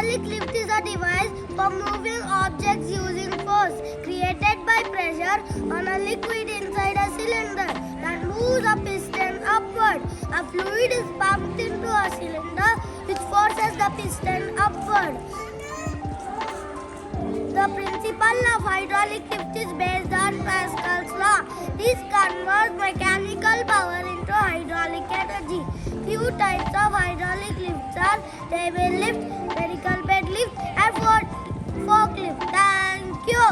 Hydraulic lift is a device for moving objects using force created by pressure on a liquid inside a cylinder that moves a piston upward. A fluid is pumped into a cylinder which forces the piston upward. The principle of hydraulic lift is based on Pascal's law. This converts mechanical power into hydraulic energy. Few types of hydraulic lifts are table lift, medical bed lift, and forklift. Thank you.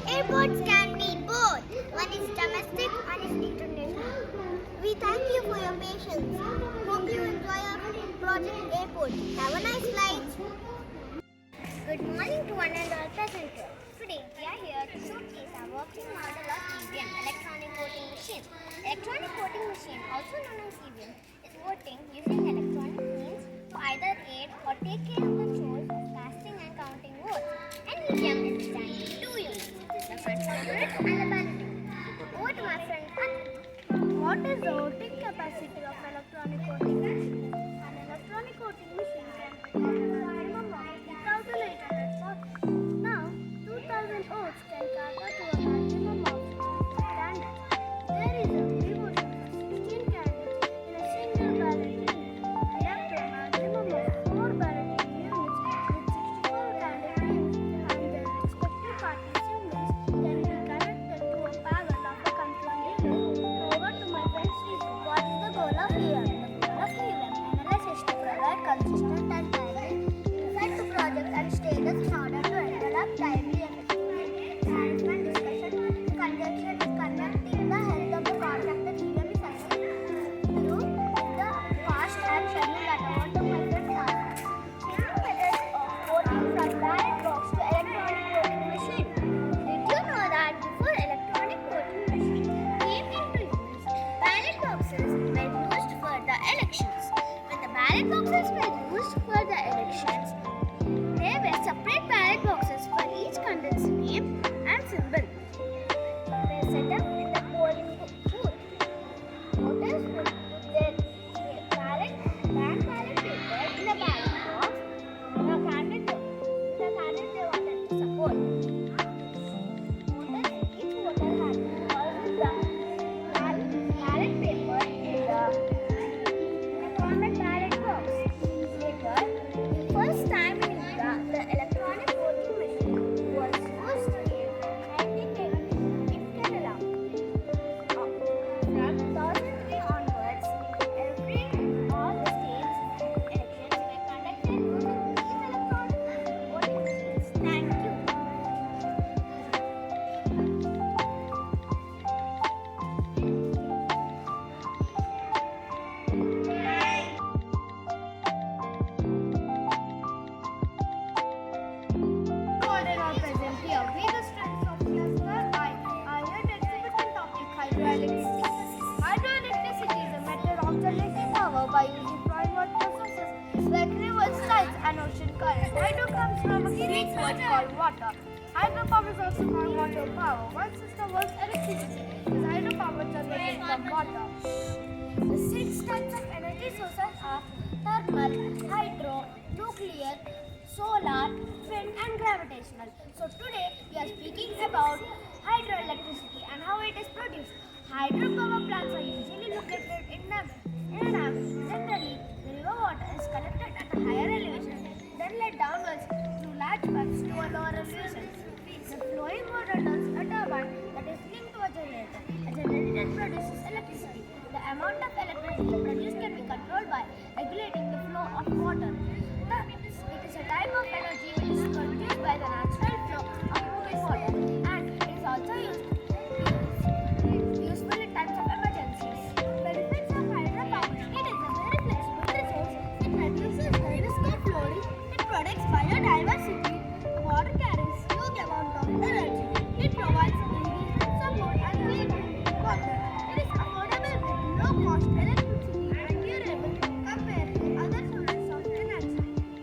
Airports can be both. One is domestic, one is international. We thank you for your patience. Hope you enjoy our project airport. Have a nice flight. Good morning to one and all present here. Today we are here to showcase our working model of EVM, electronic voting machine. Electronic voting machine, also known as EVM, is voting using electronic means to either aid or take care of the chores of casting and counting votes. An EVM is designed with two units, the control unit and the balloting. Over to my friend Anand. What is the voting capacity of electronic voting machine? An electronic voting machine can hold a minimum of 3,800 votes. Now, 2,000 votes can gather to a maximum of 60 candidates. There is a free voting for 16 candidates in a single balloting unit and up to a maximum of 4 balloting units with 64 candidates, and their respective party symbols can be connected to a panel of a control unit. Over to my friend Cisce. What is the goal of EVM? The goal of EVM analysis to provide consistent and timely insight to project and status in order to develop timely effective management discussion in conjunction with conducting the health of the contractor EVM is assessed through the cost and schedule that over to my friend Sarah. Different methods of voting from ballot box to electronic voting machine. Did you know that before electronic voting machine came into use, ballot boxes were used for the elections? When the ballot boxes were used for the elections, there were separate ballot boxes for each candidate's name and symbol. They were set up in the polling booth. Voters would put their blank ballot paper in the ballot box, the candidate they wanted to support. Each voter had to deposit the ballot paper in the electronic ballot box. Later, the first time in India, the electronic voting machine was used in 1980 in Kerala. From 2003 onwards, all the states elections were conducted using these electronic voting machines. Thank you. Recorded or present here. We the students of class 12I are here to exhibit the topic hydroelectricity. Hydroelectricity is a method of generating power by using primary processes like rivers, tides and ocean currents. Hydro comes from a Greek word called water. Hydropower is also called water power. One system works electricity is hydropower generated from water. The 6 types of energy sources are thermal, hydro, nuclear, solar, wind and gravitational. So today we are speaking about hydroelectricity and how it is produced. Hydropower plants are usually located in a dam. Generally, the river water is collected at a higher elevation, then led downwards through large pipes to a lower elevation. The flowing water turns a turbine that is linked to a generator. A generator produces electricity. The amount of electricity produced can be controlled by regulating the flow of water. It is a type of energy which is produced by the natural flow of moving water, and it is also useful in times of emergencies. Benefits of hydropower: it is a very flexible resource. It reduces the risk of flooding. It protects biodiversity. The water carries huge amount of energy. It provides irrigation support and clean drinking water. It is affordable with low cost electricity and durable compared to other sources of energy.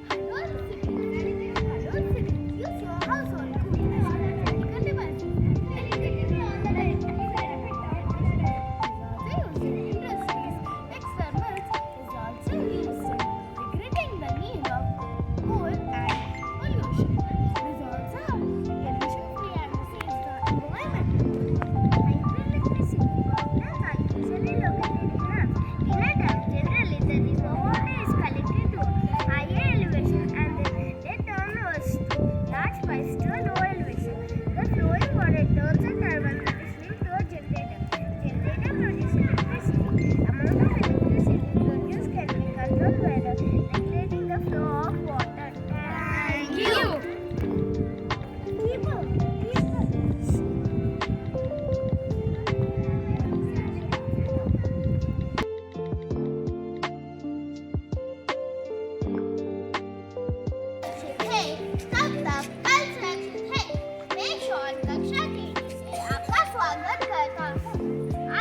Hydroelectricity use your household cooling and electrical devices. Electricity on the day is also used in industries. External is also used in regulating the need of coal and pollution. It is also pollution-free and saves the environment. Hydroelectricity plants are usually located in dams. In a dam, generally the river water is collected to higher elevation and then downwards to large pipes to a lower elevation. The flowing water turns a turbine that is linked to a generator. Generator produces electricity. Amount of electricity produced can be controlled by regulating the flow of water. Thank you. Hey, stop the pulse. Hey, मैं short कक्षा के से आपका स्वागत करता हूँ।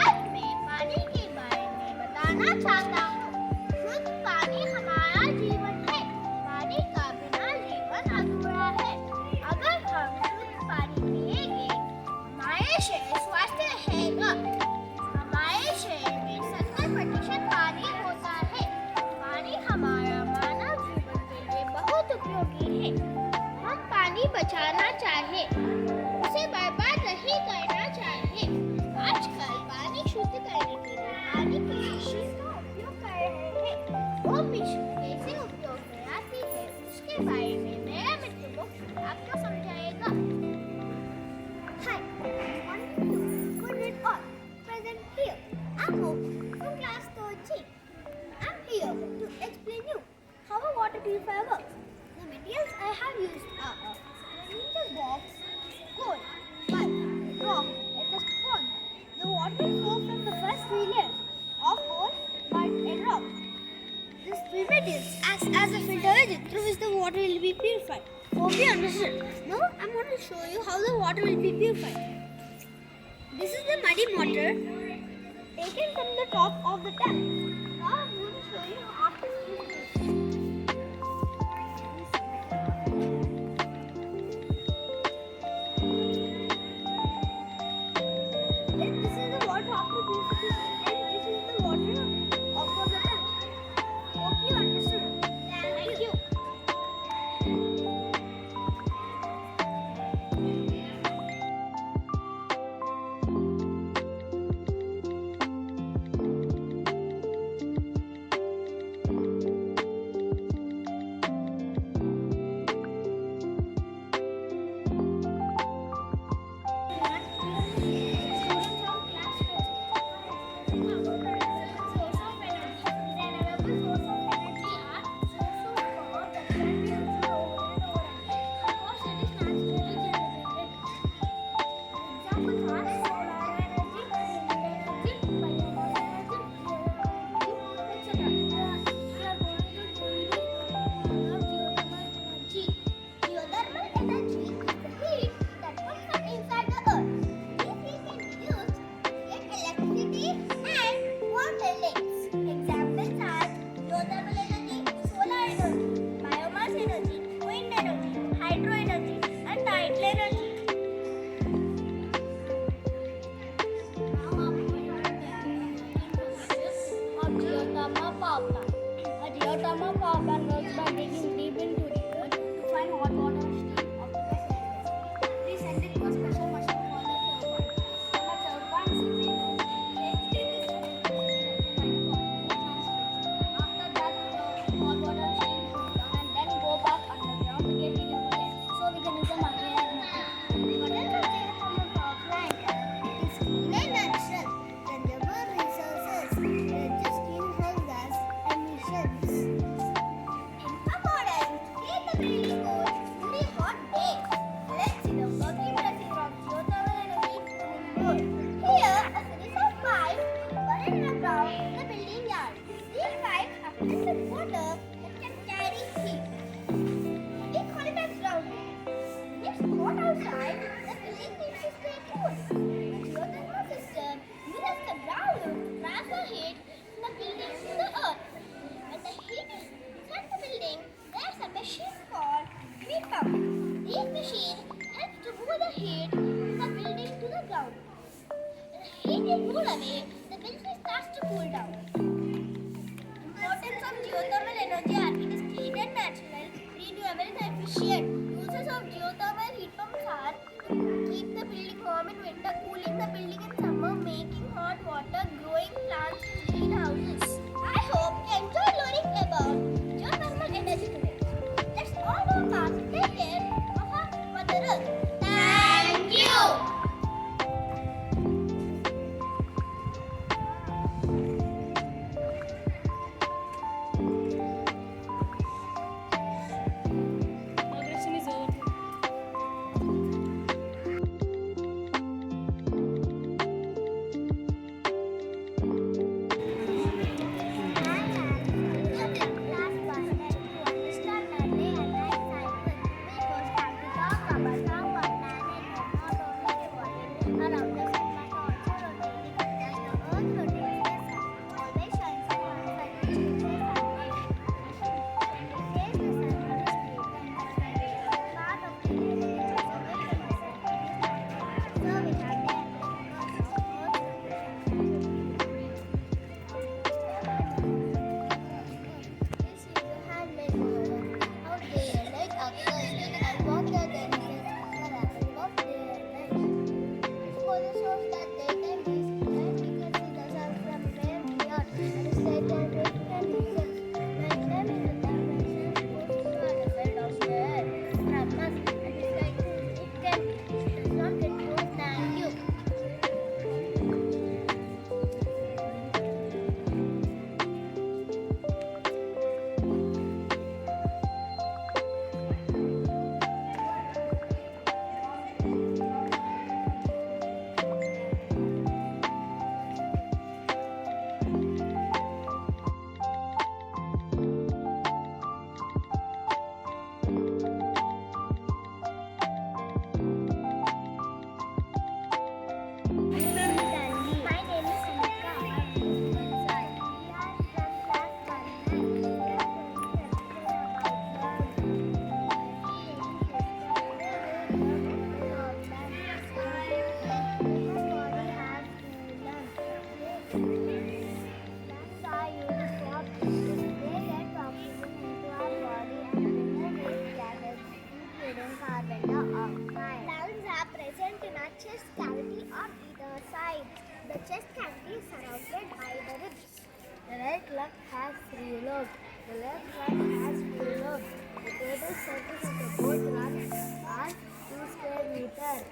आज मैं पानी के बारे में बताना चाहता हूँ। शुद्ध पानी हमारा जीवन है। पानी का बिना जीवन अधूरा है। अगर हम शुद्ध पानी पिएंगे, हमारे शरीर स्वस्थ रहेगा। हमारे शरीर में 70% पानी होता है। पानी हमारा मानव जीवन के लिए बहुत उपयोगी है। हम पानी बचाना चाहिए, उसे बर्बाद नहीं करना चाहिए। आजकल पानी शुद्ध करने के लिए पानी की मशीन का उपयोग कर रहे हैं। वो मशीन कैसे उपयोग में आती है, उसके बारे में मेरा मित्र मुक्त आपको समझाएगा। Hi, I'm all present here. I'm Hope from class 13. I'm here to explain you how a water purifier works. The materials I have used are a meter box, coal, pipe, rock, and a sponge. The water will flow from the first 3 layers of coal, mud, and rock. These 3 materials act as a filter agent through which the water will be purified. Hope you understood. Now I'm going to show you how the water will be purified. This is the muddy water taken from the top of the tap. Now I'm going to show you after purification. This is the water after purification and this is the water after the tap. Hope you understood. Thank you. it cool away, the building starts to cool down. Importance of geothermal energy are it is clean and natural, renewable and efficient. Uses of geothermal heat pumps are to keep the building warm in winter, cooling the building in summer, making hot water, growing plants in greenhouses. I hope you enjoyed learning about geothermal energy today. Let's all do our part to take care of our Mother Earth. Thank you. Inauguration is over. Chest cavity on either side. The chest cavity is surrounded by the ribs. The right lung has 3 lobes. The left lung has 4 lobes. The total surface of the both lungs are 2 square meters.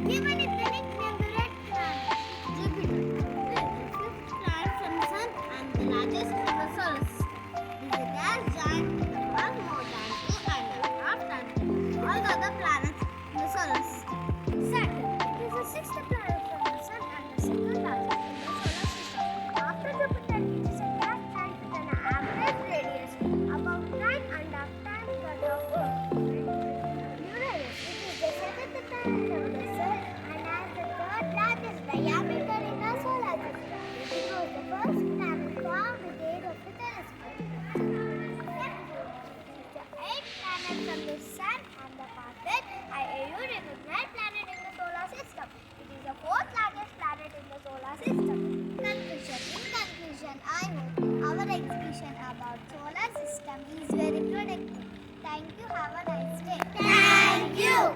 Given it the nickname the Thank you. Have a nice day. Thank you.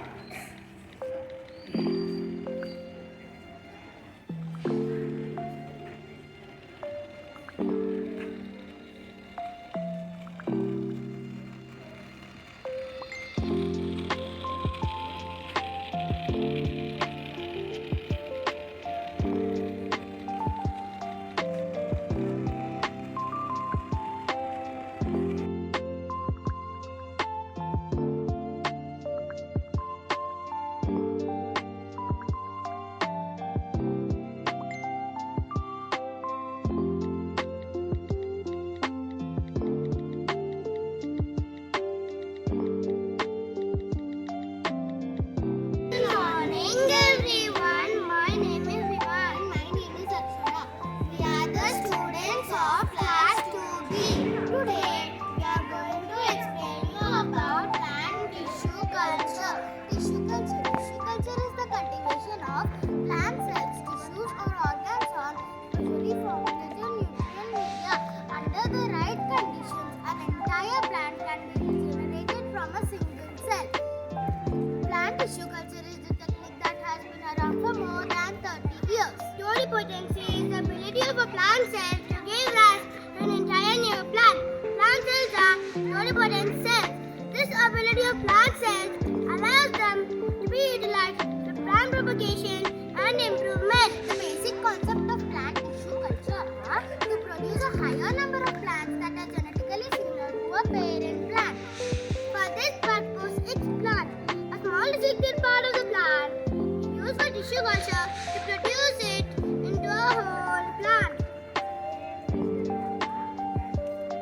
Good morning, everyone. My name is Vivan. My name is Akshara. We are the students of class 2B. Today, we are going to explain you about plant tissue culture. Tissue culture. Tissue culture is the cultivation of plant cells, tissues, or organs on specially formulated nutrient media. Under the right conditions, an entire plant can be regenerated from a single cell. Plant tissue culture is the technique that has been around for more than 30 years. Pluripotency is the ability of a plant cell to give rise to an entire new plant. Plant cells are pluripotent cells. This ability of plant cells allows them to be utilized for plant propagation and improvement. The basic concept of plant tissue culture are to produce a higher number of plants that are genetically similar to a parent plant. For this purpose, each plant, a small dissected part of the plant, is used for tissue culture to produce it into a whole plant.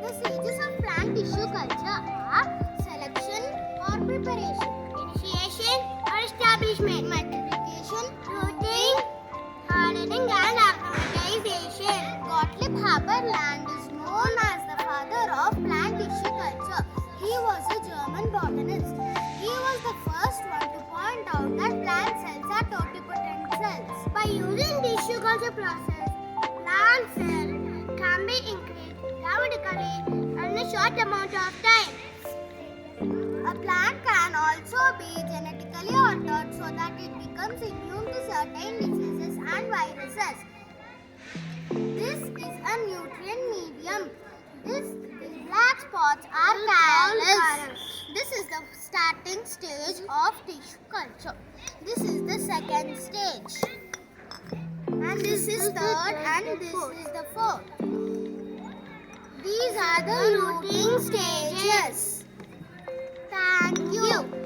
The stages of plant tissue culture are selection or preparation, initiation or establishment, multiplication, rooting, hardening and acclimatization. Gottlieb Haberland is known as the father of plant tissue culture. He was a German botanist. He was the first one to point out that plant cells are totipotent cells. By using tissue culture process, plant cell can be increased dramatically in a short amount of time. A plant can also be genetically altered so that it becomes immune to certain diseases and viruses. This is a nutrient medium. These black spots are callus. This is the starting stage of tissue culture. This is the second stage. And this is third and this is the fourth. These are the rooting stages. Thank you.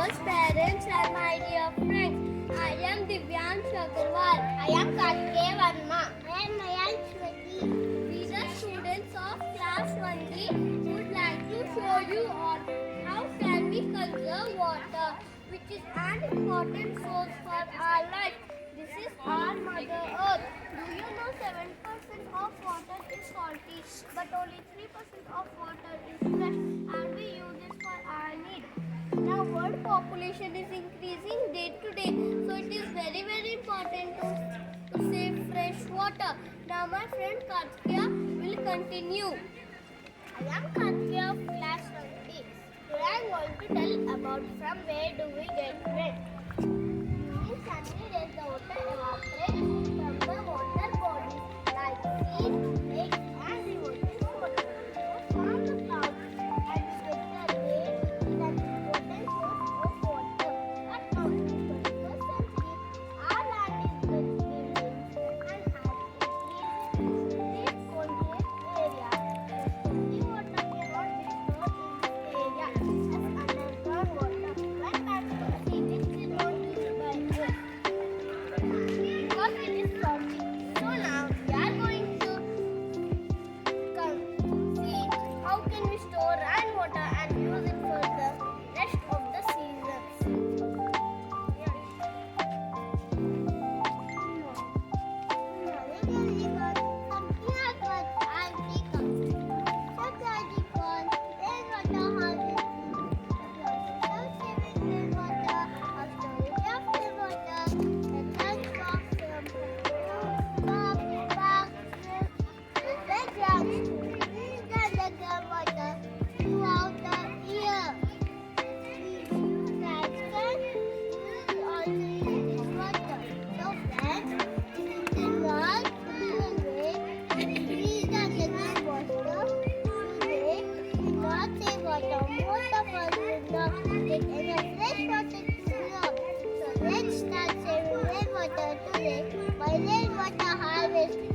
teachers, parents and my dear friends. I am Divyan Agarwal. I am Kartikeya Varma. I am Mayank Shwati. We the students of class 1D would like to show you all how can we conserve water, which is an important source for our life. This is our Mother Earth. Do you know 7% of water is salty, but only 3% of water is fresh, and we use it for our need. Now, world population is increasing day to day, so it is very important to save fresh water. Now, my friend Kartikeya will continue. I am Kartikeya of class 1D. Today I am going to tell about from where do we get rain. During sunny days, the water evaporates from the water bodies like seas, lakes, and rivers. This water forms the clouds and get the rain is an important source of water. But now in the 21st century, our land is built buildings and has increased coastal area. The water cannot be stored in this area as underground water. When pipes to the sea, it is not used by us because it is salty. So now we are going to come see how can we store rainwater and use it for the rest of the seasons. Throughout the year, we use that also use water. So friends, this is the non clean way to increase the living water. Today, we not save water. Most of us will not get enough fresh water to love. So let's start saving rainwater today by rainwater harvesting.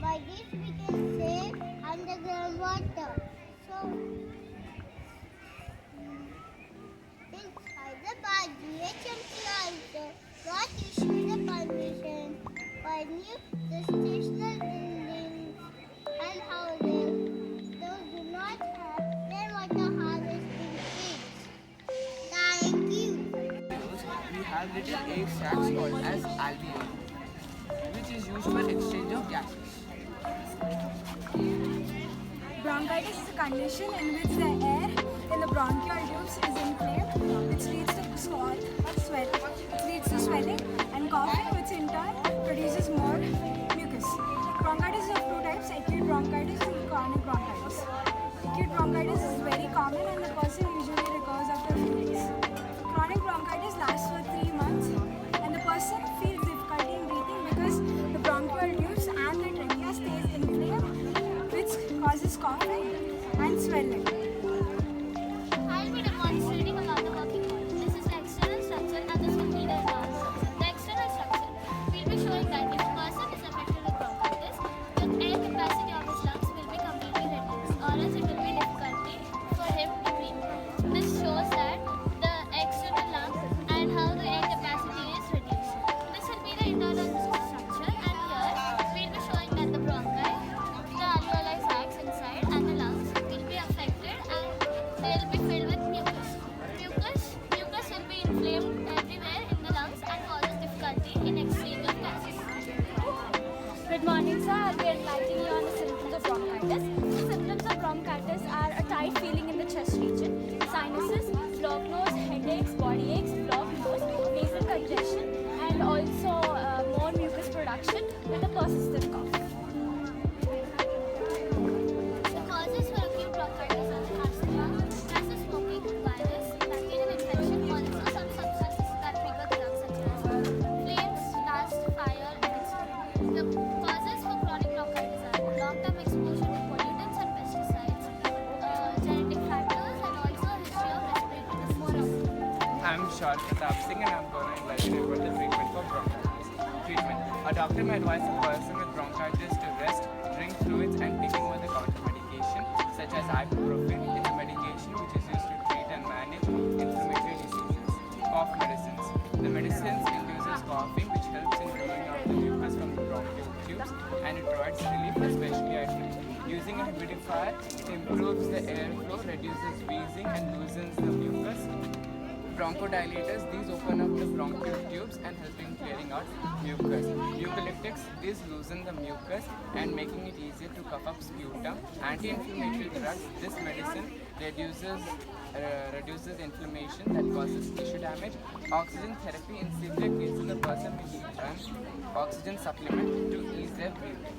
By this we can save underground water. So, in Hyderabad, GHMC also got issued a permission for new institutional buildings and houses. Those do not have rainwater harvesting fields. Thank you. We have little egg sacs called as alveoli, which is used for exchange of gases. Bronchitis is a condition in which the air in the bronchial tubes is inflamed, which leads to swelling and coughing, which in turn produces more mucus. Bronchitis is of two types: acute bronchitis and chronic bronchitis. Acute bronchitis is very common and the person usually recovers after a few days. Chronic bronchitis lasts for 3 months and the person feels difficulty in breathing because the bronchial tubes and the trachea stays inflamed, which causes coughing and swelling. I'll be demonstrating about the working model. This is the external structure and this will be the internal structure. The external structure, we'll be showing that if a person is affected with bronchitis, the air capacity of his lungs will be completely reduced, or else it will be difficulty for him to breathe. This shows that the external lung and how the air capacity is reduced. This will be the internal structure, and here we'll be showing that the bronchi, the alveoli sacs inside and the lungs will be affected and Short Pratap Singh, and I'm going to enlighten you about the treatment for bronchitis. Treatment. A doctor may advise a person with bronchitis to rest, drink fluids, and take over-the-counter medication such as ibuprofen. It's a medication which is used to treat and manage inflammatory diseases. Cough medicines. The medicines induces coughing, which helps in removing out the mucus from the bronchial tubes, and it provides relief, especially at night. Using a humidifier, it improves the airflow, reduces wheezing, and loosens the mucus. Bronchodilators, these open up the bronchial tubes and help in clearing out mucus. Eucalyptics, these loosen the mucus and making it easier to cough up sputum. Anti-inflammatory drugs, this medicine reduces inflammation that causes tissue damage. Oxygen therapy, in severe cases, the person may need an oxygen supplement to ease their breathing.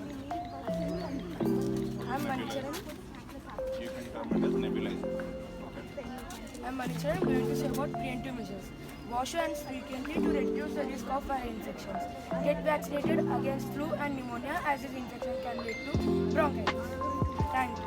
I'm Manicharan. You can comment as nebulizer. I'm Manicharan. I'm going to say about preventive measures. Wash your hands frequently to reduce the risk of viral infections. Get vaccinated against flu and pneumonia, as this infection can lead to bronchitis. Thank you.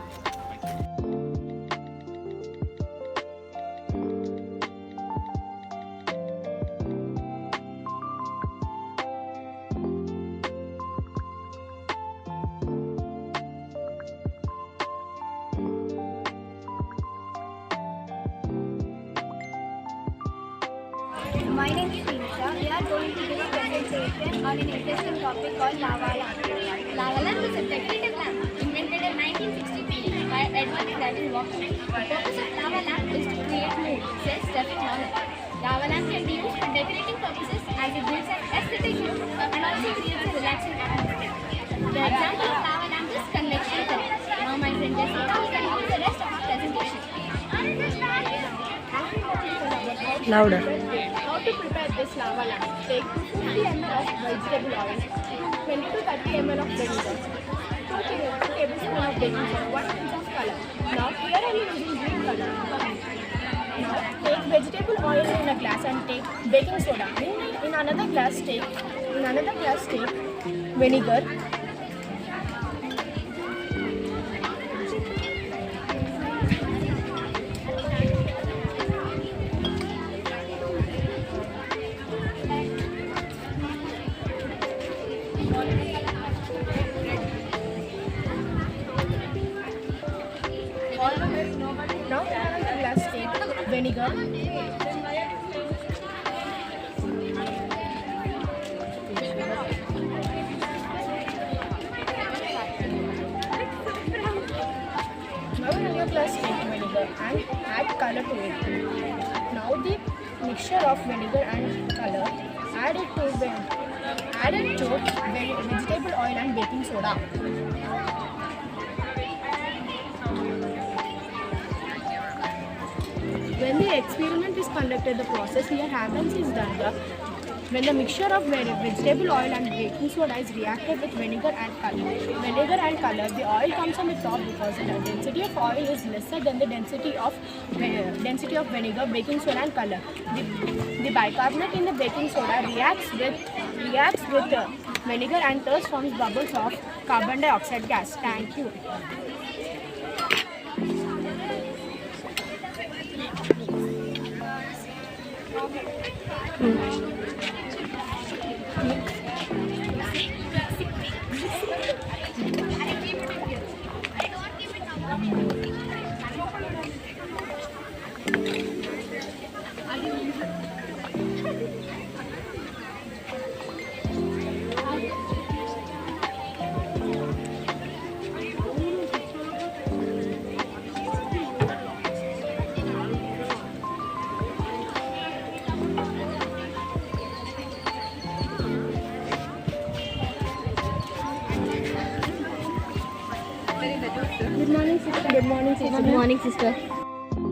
My name is Cisce. We are going to give a presentation on an interesting topic called lava lamp. Lava lamp is a decorative lamp invented in 1960 by Edward Walker. The purpose of lava lamp is to create mood, says Stephen Hawking. Lava lamp can be used for decorating purposes as it gives an aesthetic look and also creates a relaxing atmosphere. The example of lava lamp is convection therapy. Now my friend Jessica will continue the rest of our presentation. Louder. How to prepare this lava lamp? Take 50 ml of vegetable oil, 20 to 30 ml of vinegar, 2 tablespoons of baking soda, 1 pinch of color. Now here I am using green color. Now take vegetable oil in a glass and take baking soda. In another glass take vinegar. Now in another glass take vinegar. Now in another glass take vinegar and add color to it. Now the mixture of vinegar and color, add it to vegetable oil and baking soda. When the experiment is conducted, the process here happens is that when the mixture of vegetable oil and baking soda is reacted with vinegar and color, the oil comes on the top because the density of oil is lesser than the density of vinegar, baking soda and color. The bicarbonate in the baking soda reacts with vinegar and thus forms bubbles of carbon dioxide gas. Thank you. Good morning, sister.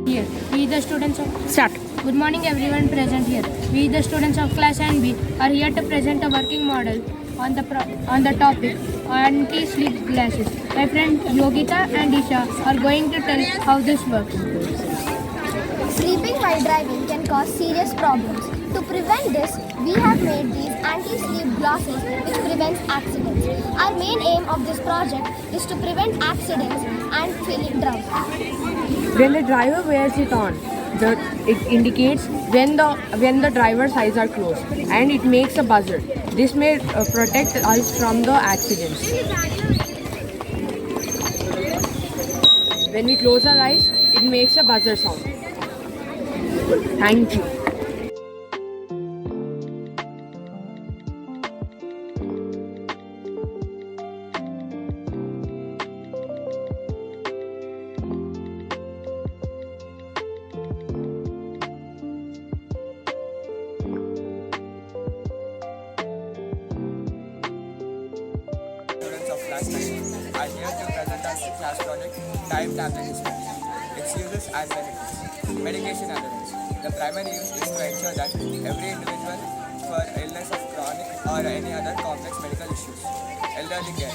Here, we the students of start. Good morning, everyone present here. We the students of class NB are here to present a working model on the topic anti-slip glasses. My friend Yogita and Isha are going to tell how this works. Sleeping while driving can cause serious problems. To prevent this, we have made these anti-slip glasses which prevents accidents. Our main aim of this project is to prevent accidents and feeling drunk. When the driver wears it on, It indicates when the driver's eyes are closed, and it makes a buzzer. This may protect us from the accidents. When we close our eyes, it makes a buzzer sound. Thank you. Students of class 9 are here to present our class project, Time Tablet Dispenser. Its uses as well as medication adherence. The primary use is to ensure that every individual for illness of chronic or any other complex medical issues. Elderly care.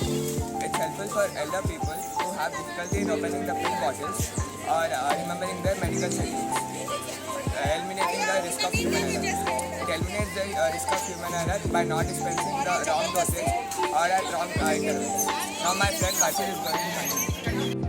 It's helpful for elder people who have difficulty in opening the pill bottles or remembering their medical schedules. Eliminating the risk of human error. It eliminates the risk of human error by not dispensing the wrong dosage or at wrong intervals. Now my friend Bashir is going to continue.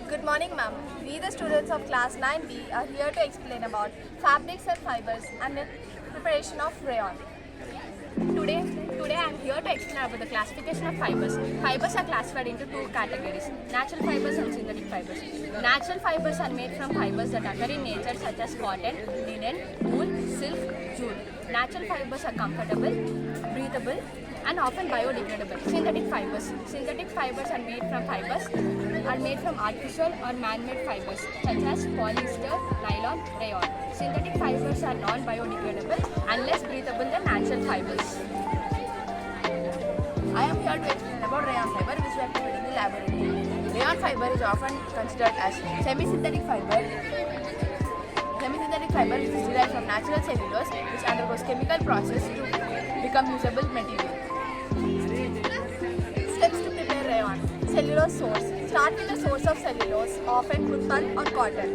Good morning, ma'am. We, the students of class 9B, are here to explain about fabrics and fibers and the preparation of rayon. Today I am here to explain about the classification of fibers. Fibers are classified into two categories: natural fibers and synthetic fibers. Natural fibers are made from fibers that occur in nature, such as cotton, linen, wool, silk, jute. Natural fibers are comfortable, breathable, and often biodegradable. Synthetic fibers are made from artificial or man-made fibers such as polyester, nylon, rayon. Synthetic fibers are non-biodegradable and less breathable than natural fibers. I am here to explain about rayon fiber, which we have studied in the laboratory. Rayon fiber is often considered as semi-synthetic fiber. Semi-synthetic fiber is derived from natural cellulose, which undergoes chemical process to become usable material. Steps to prepare rayon. Cellulose source. Start with the source of cellulose, often wood or cotton.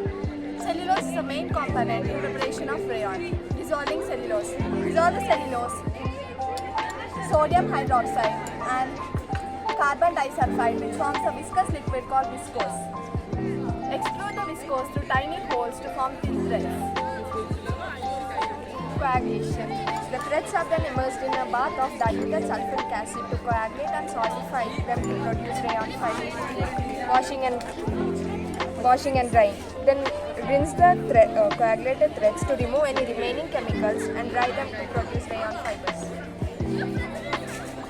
Cellulose is the main component in preparation of rayon. Dissolving cellulose. Dissolve the cellulose in sodium hydroxide and carbon disulfide, which forms a viscous liquid called viscose. Extrude the viscose through tiny holes to form thin threads. Coagulation. The threads are then immersed in a bath of diluted sulfuric acid to coagulate and solidify them to produce rayon fiber. Washing and drying. Then rinse the coagulated threads to remove any remaining chemicals and dry them to produce rayon fibers.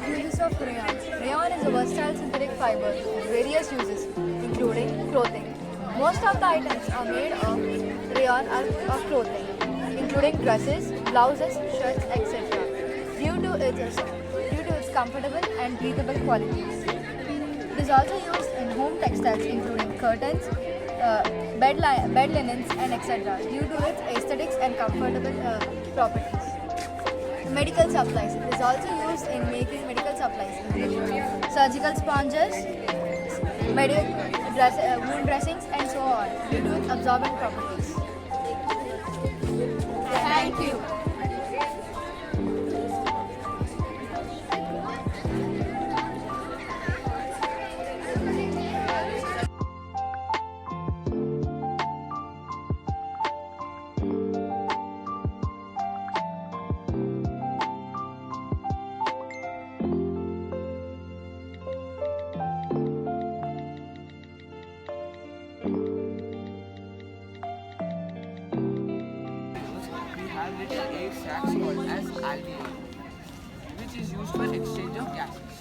Uses of rayon. Rayon is a versatile synthetic fiber with various uses, including clothing. Most of the items are made of rayon or of clothing, including dresses, blouses, shirts, etc. due to its comfortable and breathable qualities. It is also used in home textiles, including curtains, bed linens, and etc. due to its aesthetics and comfortable properties. Medical supplies. It is also used in making medical supplies, including surgical sponges, wound dressings, and so on, due to its absorbent properties. Thank you. Have little air sacs called as alveoli, which is used for exchange of gases.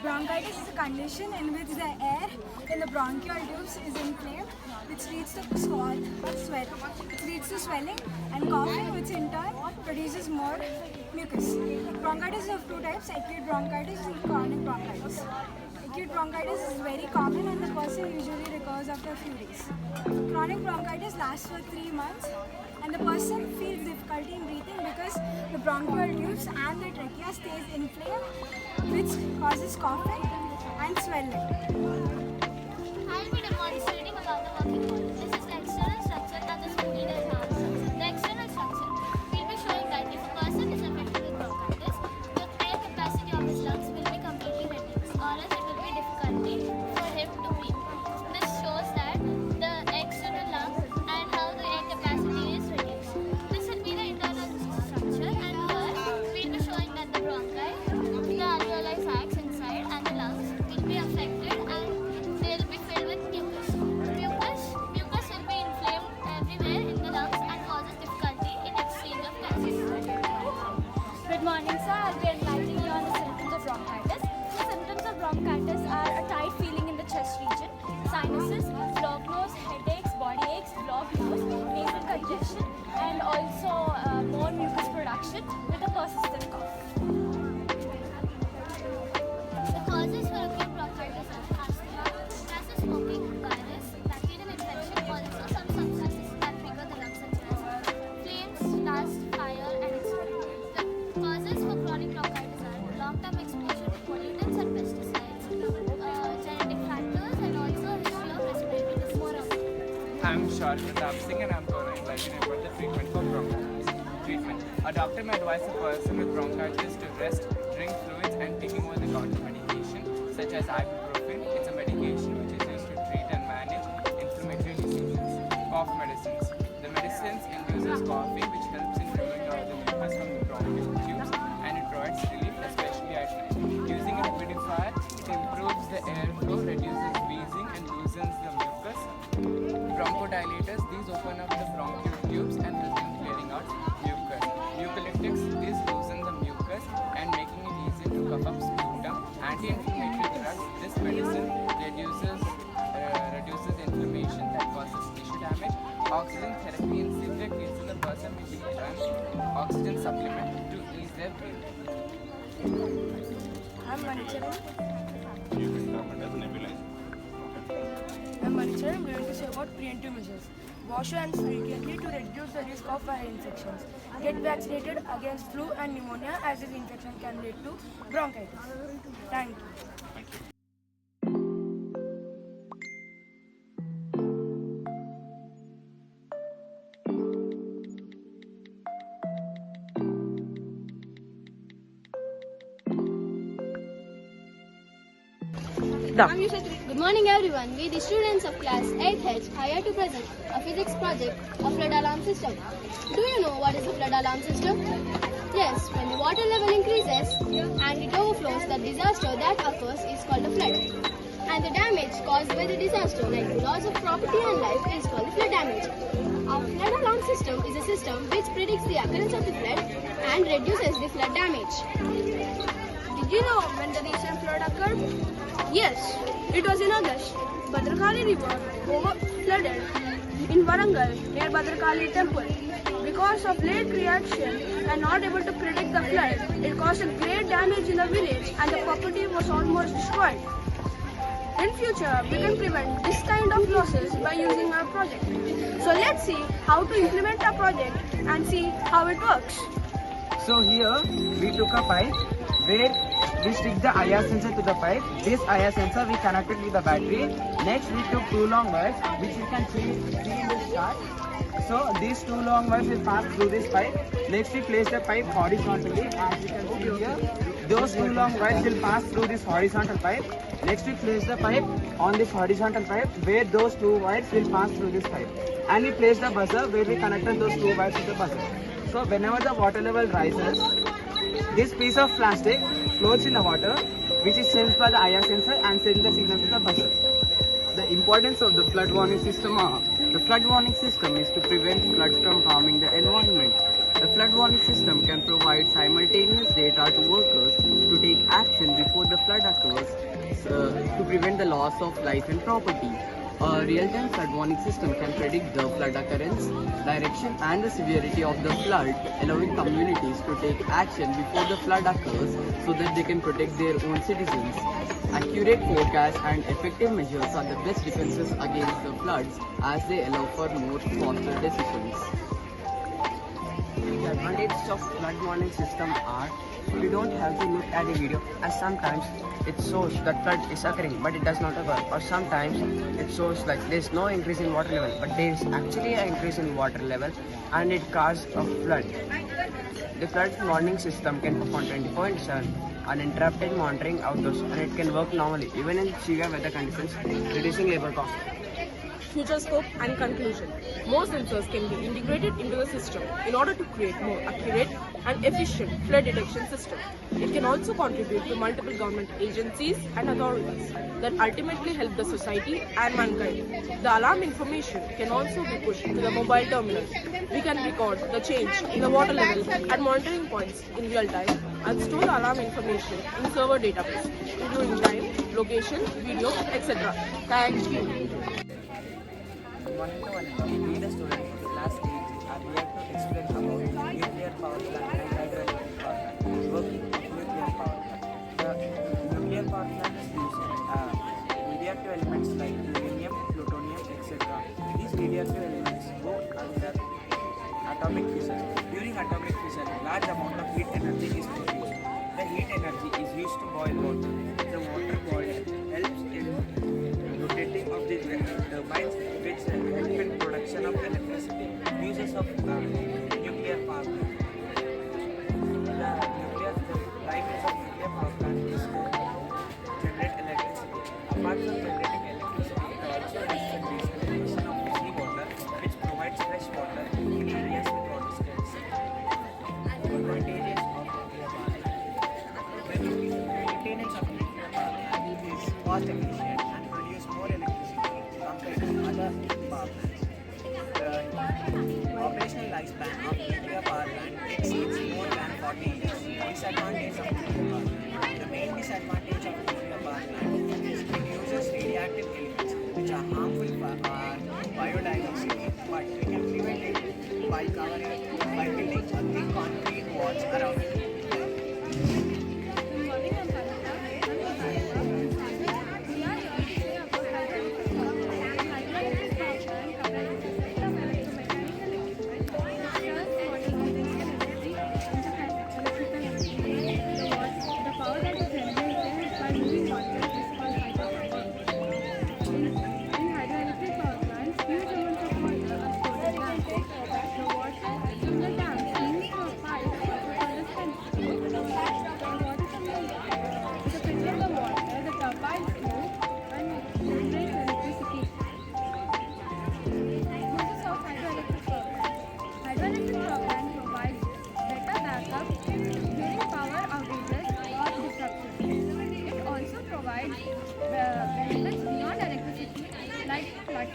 Bronchitis is a condition in which the air in the bronchial tubes is inflamed, which leads to swelling and coughing, which in turn produces more mucus. Bronchitis is of two types: acute bronchitis and chronic bronchitis. Acute bronchitis is very common and the person usually recovers after a few days. Chronic bronchitis lasts for 3 months and the person feels difficulty in breathing because the bronchial tubes and the trachea stays inflamed, which causes coughing and swell it. I'll be demonstrating about the working model. This is the external structure and this will be the enhanced structure. The external structure will be showing that if a person is affected with bronchitis, the air capacity of his lungs will be completely reduced, or else it will be difficulty for him to breathe. This shows that the external lung and how the air capacity is reduced. This will be the internal structure, and here we'll be showing that the bronchi, the alveoli sacs inside and the lungs will be affected and they will be filled with mucus. Mucus will be inflamed everywhere in the lungs and causes difficulty in exchange of gases. Good morning, sir. I'll be enlightening you on the symptoms of bronchitis. The symptoms of bronchitis are a tight feeling in the chest region, sinuses, blocked nose, headaches, body aches, blocked nose, nasal congestion, and also more mucus production with a persistent cough. The causes for acute bronchitis are asthma, passive smoking, virus, bacterial infection, also some substances that trigger the lungs such as flames, dust, fire, and etc. The causes for chronic bronchitis are long-term exposure to pollutants and pesticides, genetic factors, and also history of respiratory disease. I'm Pratap Singh and I'm going to enlighten about the treatment for bronchitis. Treatment. A doctor may advise a person with bronchitis to rest, drink fluids, and taking over-the-counter medication such as ibuprofen. It's a medication which is used to treat and manage inflammatory diseases. Cough medicines. The medicines induces coughing, which helps in removing out the mucus from the bronchial tubes, and it provides relief, especially at night. Using a humidifier, it improves the airflow, reduces wheezing, and loosens the mucus. Bronchodilators, these open up the bronchial tubes and help in clearing out mucus. Eucalyptics, these loosen the mucus and making it easy to cough up sputum. Anti-inflammatory drugs, this medicine reduces inflammation that causes tissue damage. Oxygen therapy in severe cases, the person will be given oxygen supplement to ease their breathing. I'm Manicharan. You can term it as nebulizer. I'm Manicharan. I'm going to say about preventive measures. Wash your hands frequently to reduce the risk of viral infections. Get vaccinated against flu and pneumonia, as this infection can lead to bronchitis. Thank you. Thank you. Good morning everyone. We the students of class 8H are here to present a physics project of flood alarm system. Do you know what is a flood alarm system? Yes, when the water level increases and it overflows, the disaster that occurs is called a flood. And the damage caused by the disaster, like the loss of property and life, is called the flood damage. A flood alarm system is a system which predicts the occurrence of the flood and reduces the flood damage. Did you know when the recent flood occurred? Yes, it was in August. Bhadrakali river flooded in Warangal near Bhadrakali temple. Because of late reaction and not able to predict the flood, it caused a great damage in the village and the property was almost destroyed. In future, we can prevent this kind of losses by using our project. So let's see how to implement our project and see how it works. So here we took a pipe where we stick the IR sensor to the pipe. This IR sensor we connected with the battery. Next we took two long wires which you can see in this chart. So these two long wires will pass through this pipe. Next we place the pipe horizontally, as you can see here. Those two long wires will pass through this horizontal pipe. Next we place the pipe on this horizontal pipe where those two wires will pass through this pipe. And we place the buzzer where we connected those two wires to the buzzer. So whenever the water level rises, this piece of plastic floats in the water, which is sensed by the IR sensor and sends the signal to the buzzer. The importance of the flood warning system are: the flood warning system is to prevent floods from harming the environment. The flood warning system can provide simultaneous data to workers to take action before the flood occurs to prevent the loss of life and property. A real-time flood warning system can predict the flood occurrence, direction and the severity of the flood, allowing communities to take action before the flood occurs so that they can protect their own citizens. Accurate forecasts and effective measures are the best defenses against the floods, as they allow for more faster decisions. The advantages of flood warning system are you don't have to look at the video, as sometimes it shows that flood is occurring but it does not occur, or sometimes it shows like there is no increase in water level but there is actually an increase in water level and it caused a flood. The flood warning system can perform 24/7 uninterrupted monitoring outdoors, and it can work normally even in severe weather conditions, reducing labor costs. Future scope and conclusion. More sensors can be integrated into the system in order to create more accurate and efficient flood detection system. It can also contribute to multiple government agencies and authorities that ultimately help the society and mankind. The alarm information can also be pushed to the mobile terminal. We can record the change in the water level at monitoring points in real time and store the alarm information in server database, including time, location, video, etc. Thank you. Good morning to one and all. We, the students of class 8, are here to explain about nuclear power plant and hydroelectric power plant. Working of nuclear power plant. The nuclear power plant is using radioactive elements like uranium, plutonium, etc. These radioactive elements go under atomic fission. During atomic fission, large amount of heat energy is produced. The heat energy is used to boil water. The water boiled helps in rotating of the turbines, which help in production of electricity. Uses of nuclear power plant. The prime use of nuclear power plant is to generate electricity. Apart from generating electricity, it also helps in desalination of seawater, which provides fresh water in areas with water scarcity. Advantages of nuclear power plant. Maintenance of nuclear power plant is cost efficient and produce more electricity compared to other power plants. The operational lifespan of nuclear power plant exceeds more than 40 years. Disadvantage of nuclear power plant. The main disadvantage of nuclear power plant is it uses radioactive elements which are harmful for our biodiversity, but we can prevent it by building a thick concrete walls around it.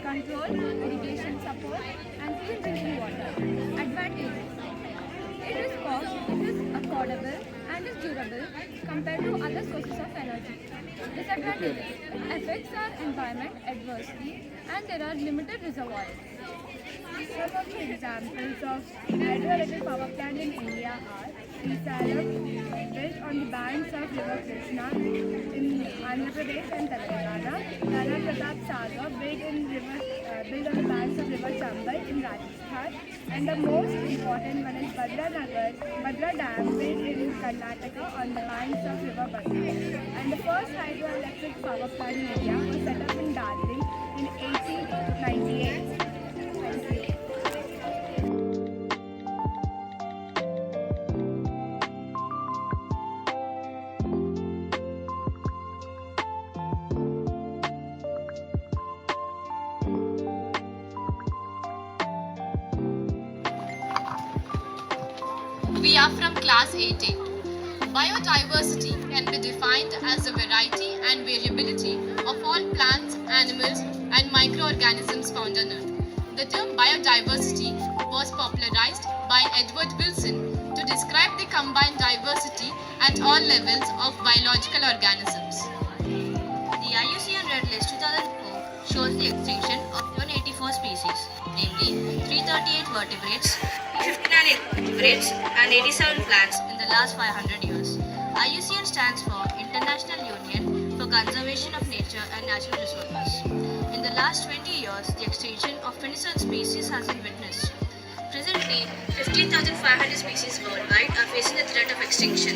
Control, irrigation support, and clean drinking water. Advantages: it is affordable and is durable compared to other sources of energy. Disadvantages: it affects our environment adversely and there are limited reservoirs. Some of the examples of hydroelectric power plant in India are Cisce, built on the banks of River Krishna in Andhra Pradesh and Telangana; Rana Pratap Sagar, built on the banks of River Chambal in Rajasthan; and the most important one is Bhadra Dam, built in Karnataka on the banks of River Bhadra. And the first hydroelectric power plant in India was set up in Darjeeling in 1898. Thank you. We are from class 8A. Biodiversity can be defined as the variety and variability of all plants, animals, and microorganisms found on Earth. The term biodiversity was popularized by Edward Wilson to describe the combined diversity at all levels of biological organisms. The IUCN Red List 2004 shows the extinction of 184 species, namely 338 vertebrates, 59 invertebrates, and 87 plants in the last 500 years. IUCN stands for International Union for Conservation of Nature and Natural Resources. In the last 20 years, the extinction of 27 species has been witnessed. Presently, 15,500 species worldwide are facing the threat of extinction.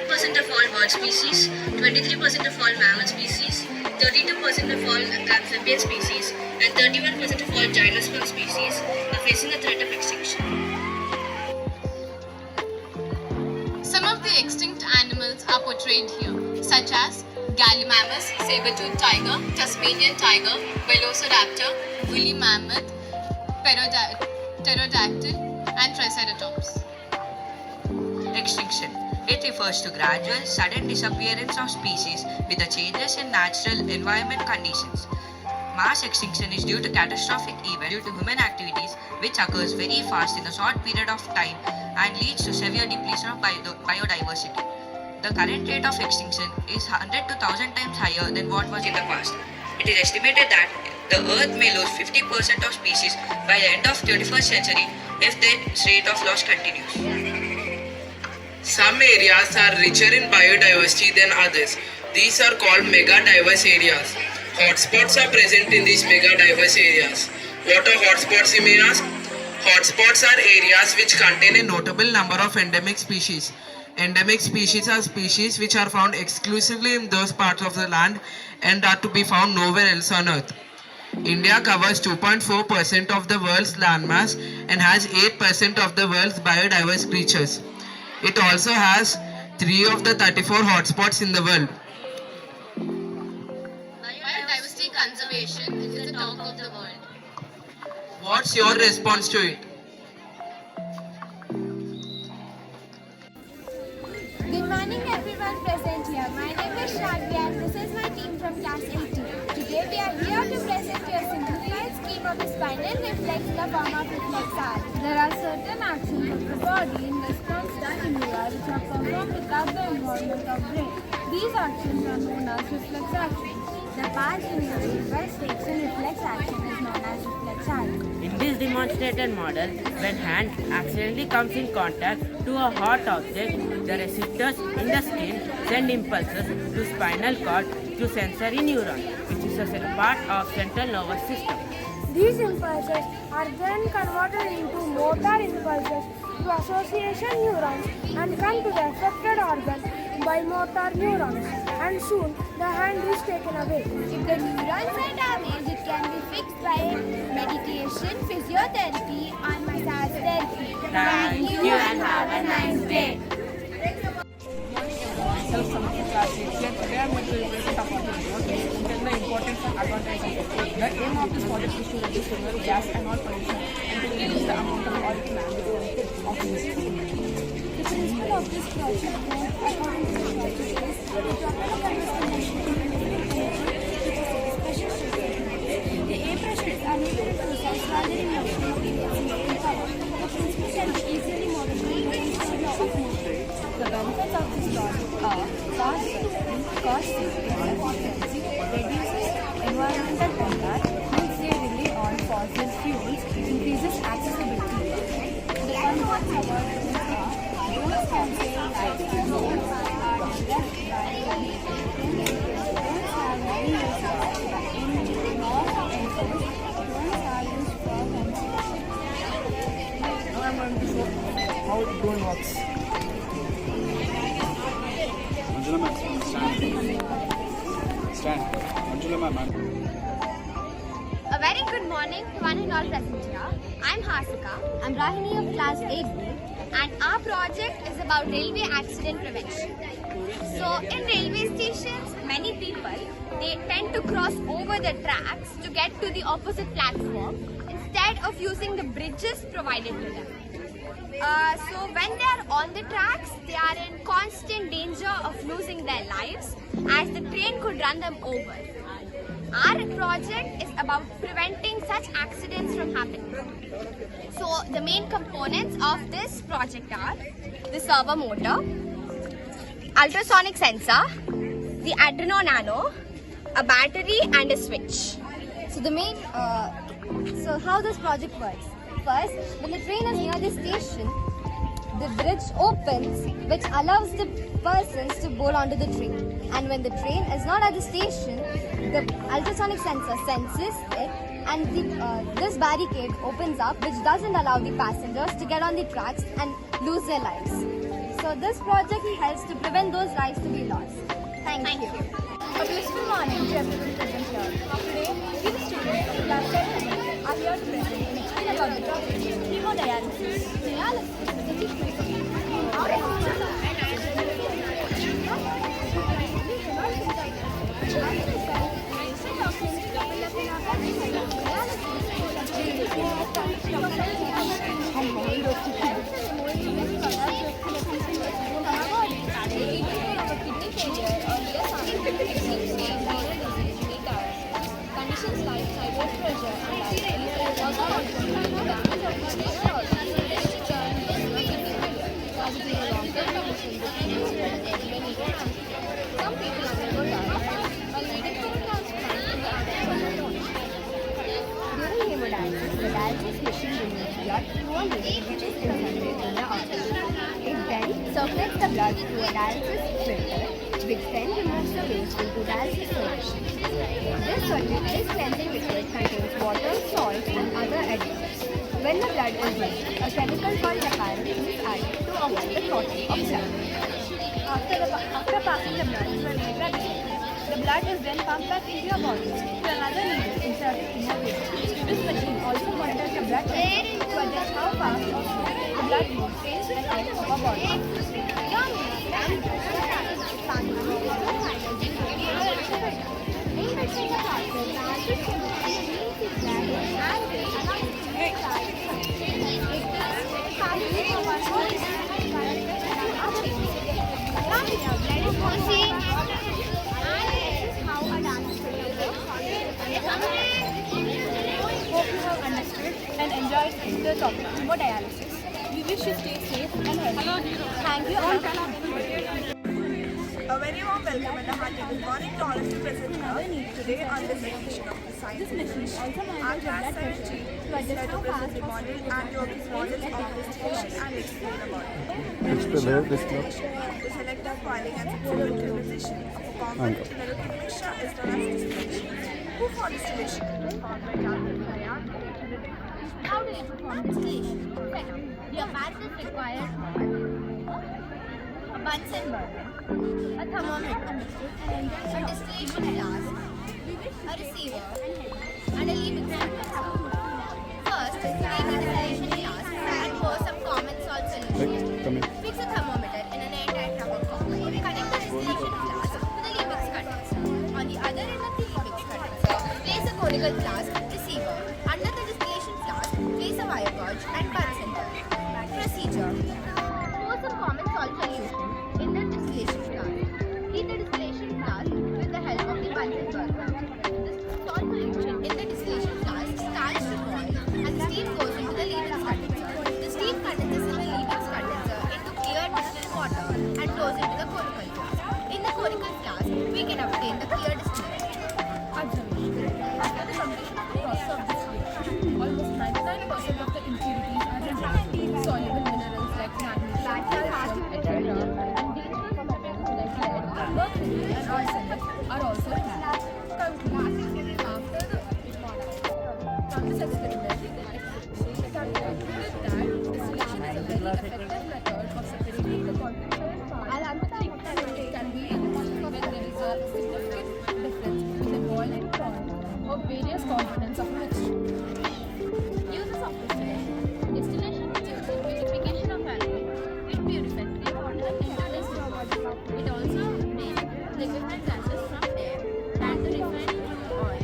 2% of all bird species, 23% of all mammal species, 32% of all amphibian species, and 31% of all gymnosperm species are facing the threat of extinction. Some of the extinct animals are portrayed here, such as Gallimimus, saber-toothed tiger, Tasmanian tiger, velociraptor, woolly mammoth, pterodactyl, and triceratops. Extinction. It refers to gradual, sudden disappearance of species with the changes in natural environment conditions. Mass extinction is due to catastrophic event due to human activities which occurs very fast in a short period of time and leads to severe depletion of biodiversity. The current rate of extinction is 100 to 1000 times higher than what was in the past. It is estimated that the Earth may lose 50% of species by the end of the 21st century if this rate of loss continues. Some areas are richer in biodiversity than others. These are called mega diverse areas. Hotspots are present in these mega diverse areas. What are hotspots, you may ask? Hotspots are areas which contain a notable number of endemic species. Endemic species are species which are found exclusively in those parts of the land and are to be found nowhere else on Earth. India covers 2.4% of the world's landmass and has 8% of the world's biodiverse creatures. It also has 3 of the 34 hotspots in the world. Biodiversity conservation is the talk of the world. What's your response to it? Good morning everyone present here. My name is Shravya and this is my team from class 18. Today we are here to present you a simplified scheme of the spinal reflex in the form of reflex art. There are certain actions of the body in response to stimuli which are performed without the involvement of brain. These actions are known as reflex actions. The part in which reflex takes in reflex action is known as reflex art. In this demonstrated model, when hand accidentally comes in contact to a hot object, the receptors in the skin send impulses to spinal cord through sensory neuron, which is a part of central nervous system. These impulses are then converted into motor impulses to association neurons and come to the affected organ by motor neurons, and soon the hand is taken away. If the neurons are damaged, it can be fixed by meditation, physiotherapy or massage therapy. Thank you and have a nice day. Myself from class 8. Today I am going to present about the importance and advantages of it. The aim of this project is to reduce the gas and oil pollution and to reduce the amount of oil to land of this. The principle of this project, according to the project, is to develop understanding the air pressures are needed to resolve rather in motion of the power. The principle can be easily modeled in the law of motion. The benefits of this project are cost saving, efficiency, reduces environmental impact, means they rely on fossil fuels, increases accessibility. The benefits of our drones are drones can save lives and drones are left by drones have many uses. In laws of enforcement, drones are used for homesteading. Now I am going to show how the drone works. Manjula ma'am, stand. Manjula ma'am. A very good morning to one and all present here. I'm Hasika. I'm Rahini of class 8B, and our project is about railway accident prevention. So in railway stations, many people, they tend to cross over the tracks to get to the opposite platform instead of using the bridges provided to them. So when they are on the tracks, they are in constant danger of losing their lives as the train could run them over. Our project is about preventing such accidents from happening. So the main components of this project are the servo motor, ultrasonic sensor, the Arduino Nano, a battery and a switch. So the main, so how this project works? First, when the train is near the station, the bridge opens, which allows the persons to board onto the train. And when the train is not at the station, the ultrasonic sensor senses it and this barricade opens up, which doesn't allow the passengers to get on the tracks and lose their lives. So this project helps to prevent those lives to be lost. Thank you. A blissful morning to everyone present here. Today, we the students of class 7 are here to present and explain about the topic hemodialysis. Dialysis is a treatment conditions like high blood pressure and diabetes also contribute to the damage of the kidney also. As it is a long-term condition, the kidney is very rare. Some people undergo dialysis while waiting for a transplant in the other side of the body. During hemodialysis, the dialysis machine removes blood through a needle which is inserted in the artery. It then circulates the blood through a dialysis filter, which then removes the waste into dialysis solution. This solute is cleansing liquid contains water, salt and other additives. When the blood is mixed, a chemical called heparin is added to avoid the clotting of blood. After passing the blood through an aircraft cylinder, the blood is then pumped back into your body to another needle inserted in your vein. This machine also monitors the blood pressure to adjust how fast or slow the blood moves in and out of our body. Hope you have understood and enjoyed the topic hemodialysis. We wish you stay safe and healthy. Thank you all. A very warm welcome and a hearty good morning to all of you present here today on this edition of the Science Edition. Our class 7G is here to present the model and working models of distillation and explain about it. Distillation, the selective boiling and successful utilization of a compound in a liquid mixture is known as distillation. Who for distillation? Performed by Captain Ryan. How do you perform distillation? The apparatus required a Bunsen burner, a thermometer, a distillation flask, a receiver, and a leaving condenser. First, take a distillation flask and pour some common salt solution. Fix a thermometer in an airtight rubber cup. Connect the distillation flask to the leaving condenser. On the other end of the leaving condenser, place a conical flask receiver. Under the distillation flask, place a wire gauge and Bunsen burner. Procedure: pour some common salt solution in the distillation flask. Heat the distillation flask with the help of the Bunsen burner. The salt solution in the distillation flask starts to boil and the steam goes into the leaving condenser. The steam condenses in the leaving condenser into clear distilled water and goes into the conical flask. In the conical flask, we can obtain the clear distillation. Observation. After the completion of the process of distillation, almost 99% of the impurities are removed. Soluble minerals like magnesium, calcium, etc. and dangerous metals like lead, mercury and arsenic are also removed. Conclusion. From this experiment, we can conclude that distillation is a very effective method of separating the concentrated part and it can be used when there is a significant difference in the boiling point of various components of a mixture. Uses of distillation. Distillation is used in purification of alcohol. It purifies the water into distillate. It also makes liquefied gases from air and the refined oil.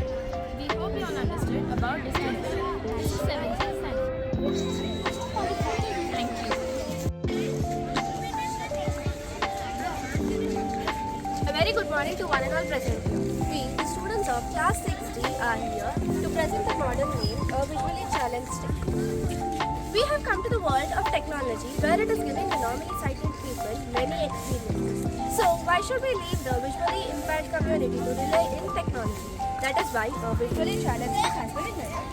We hope you all understood about distillation. This is 7th Thank you. A very good morning to one and all present here. We, the students of class 6D, are here to present the model named a visually challenged stick. We have come to the world of technology where it is giving the normally sighted people many experiences. So why should we leave the visually impaired community to rely in technology? That is why a visually challenged stick has been invented.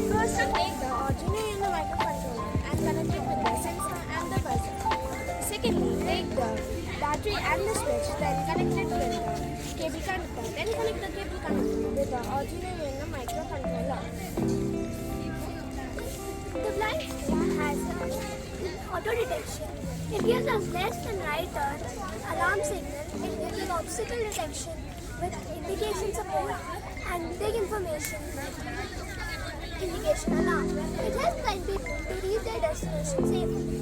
First, take the Arduino and the microcontroller and connect it with the sensor and the buzzer. Secondly, take the battery and the switch, then connect it with the cable connector. Then connect the cable connector with with the Arduino and the microcontroller. The blind has auto detection. It gives a left and right turn, alarm signal, it gives an obstacle detection with indication support and big information indication alarm. It helps blind people to reach their destination safely.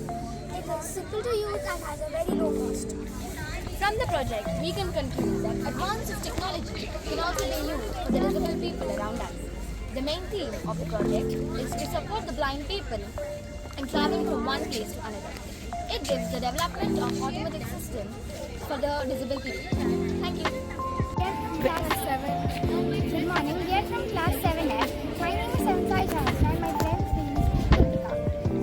It is simple to use and has a very low cost. From the project, we can conclude that advanced technology can also be used for the disabled people around us. The main theme of the project is to support the blind people in traveling from one place to another. It gives the development of automatic systems for the disabled people. Thank you. Class 7. Good morning. We are from class 7F. My name is Sai Johnson and my friend's name is Kritika.